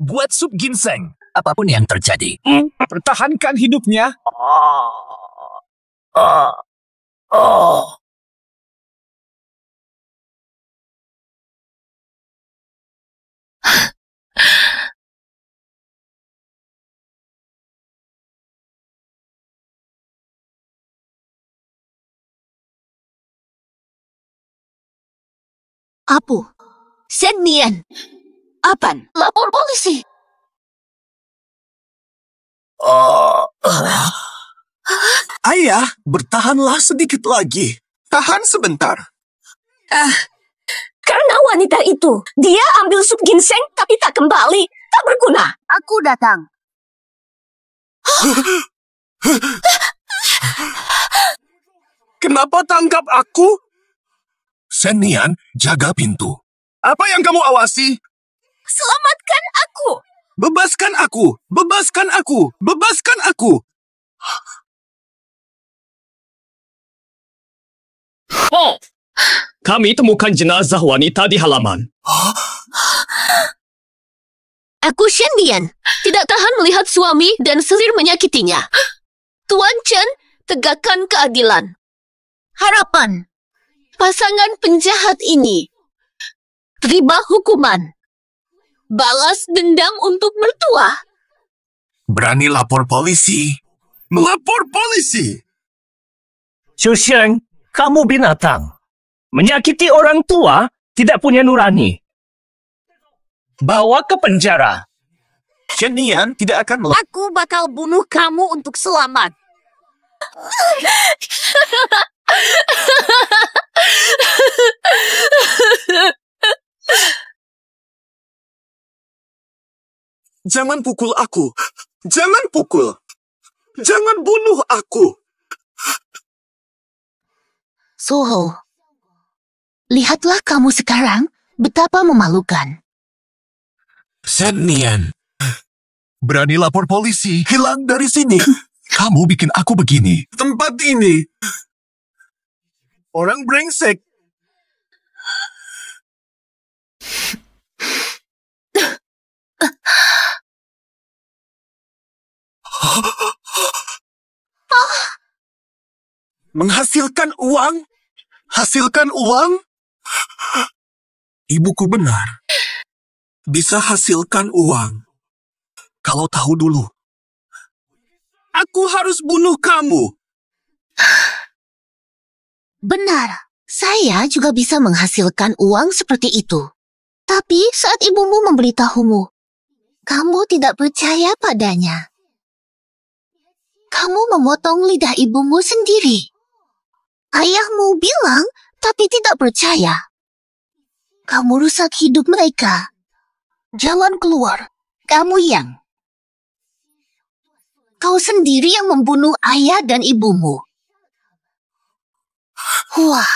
Buat sup ginseng. Apapun yang terjadi. pertahankan hidupnya. Apu. Senian. Apan. Lapor polisi. Ayah, bertahanlah sedikit lagi. Tahan sebentar. Karena wanita itu, dia ambil sup ginseng tapi tak kembali. Tak berguna. Aku datang. Kenapa tangkap aku? Senian, jaga pintu. Apa yang kamu awasi? Selamatkan aku. Bebaskan aku! Bebaskan aku! Bebaskan aku! Kami temukan jenazah wanita di halaman. Aku Shendian. Tidak tahan melihat suami dan selir menyakitinya. Tuan Chen, tegakkan keadilan. Harapan. Pasangan penjahat ini. Terima hukuman. Balas dendam untuk mertua. Berani lapor polisi. Melapor polisi! Xu Sheng, kamu binatang. Menyakiti orang tua tidak punya nurani. Bawa ke penjara. Senian tidak akan Aku bakal bunuh kamu untuk selamat. Jangan pukul aku. Jangan pukul. Jangan bunuh aku. Soho, lihatlah kamu sekarang betapa memalukan. Shen Nian, Berani lapor polisi. Hilang dari sini. Kamu bikin aku begini. tempat ini. Orang brengsek. Menghasilkan uang? Hasilkan uang? Ibuku benar. Bisa hasilkan uang. Kalau tahu dulu. Aku harus bunuh kamu. Benar, saya juga bisa menghasilkan uang seperti itu. Tapi saat ibumu memberitahumu, kamu tidak percaya padanya. Kamu memotong lidah ibumu sendiri. Ayahmu bilang, tapi tidak percaya. Kamu rusak hidup mereka. Jalan keluar, kamu yang. Kau sendiri yang membunuh ayah dan ibumu. Wah,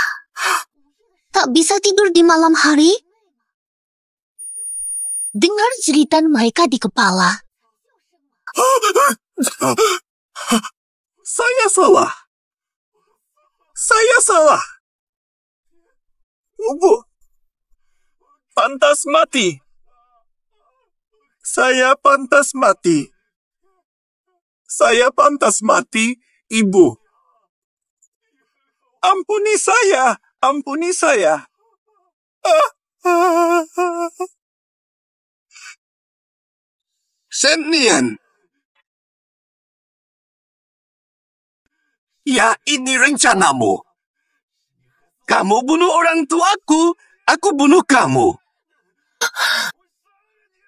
tak bisa tidur di malam hari? Dengar jeritan mereka di kepala. Saya salah. Saya salah. Ibu pantas mati. Saya pantas mati. Saya pantas mati, Ibu. Ampuni saya. Ampuni saya. Shen Nian. Ya, ini rencanamu. Kamu bunuh orang tuaku, aku bunuh kamu.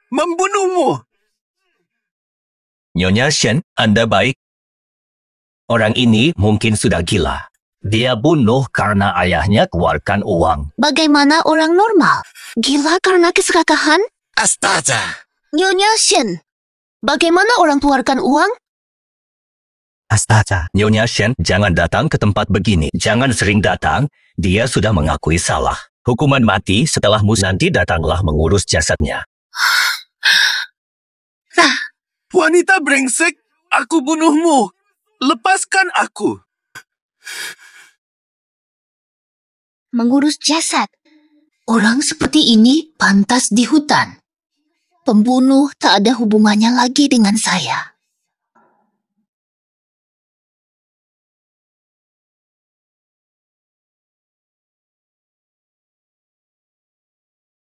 Membunuhmu. Nyonya Shen, Anda baik. Orang ini mungkin sudah gila. Dia bunuh karena ayahnya keluarkan uang. Bagaimana orang normal? Gila karena keserakahan? Astaga. Nyonya Shen, bagaimana orang keluarkan uang? Astaga. Nyonya Shen, jangan datang ke tempat begini. Jangan sering datang. Dia sudah mengakui salah. Hukuman mati setelah nanti datanglah mengurus jasadnya. Wanita brengsek, aku bunuhmu. Lepaskan aku. Mengurus jasad. Orang seperti ini pantas di hutan. Pembunuh tak ada hubungannya lagi dengan saya.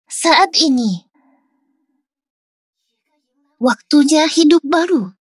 Saat ini, waktunya hidup baru.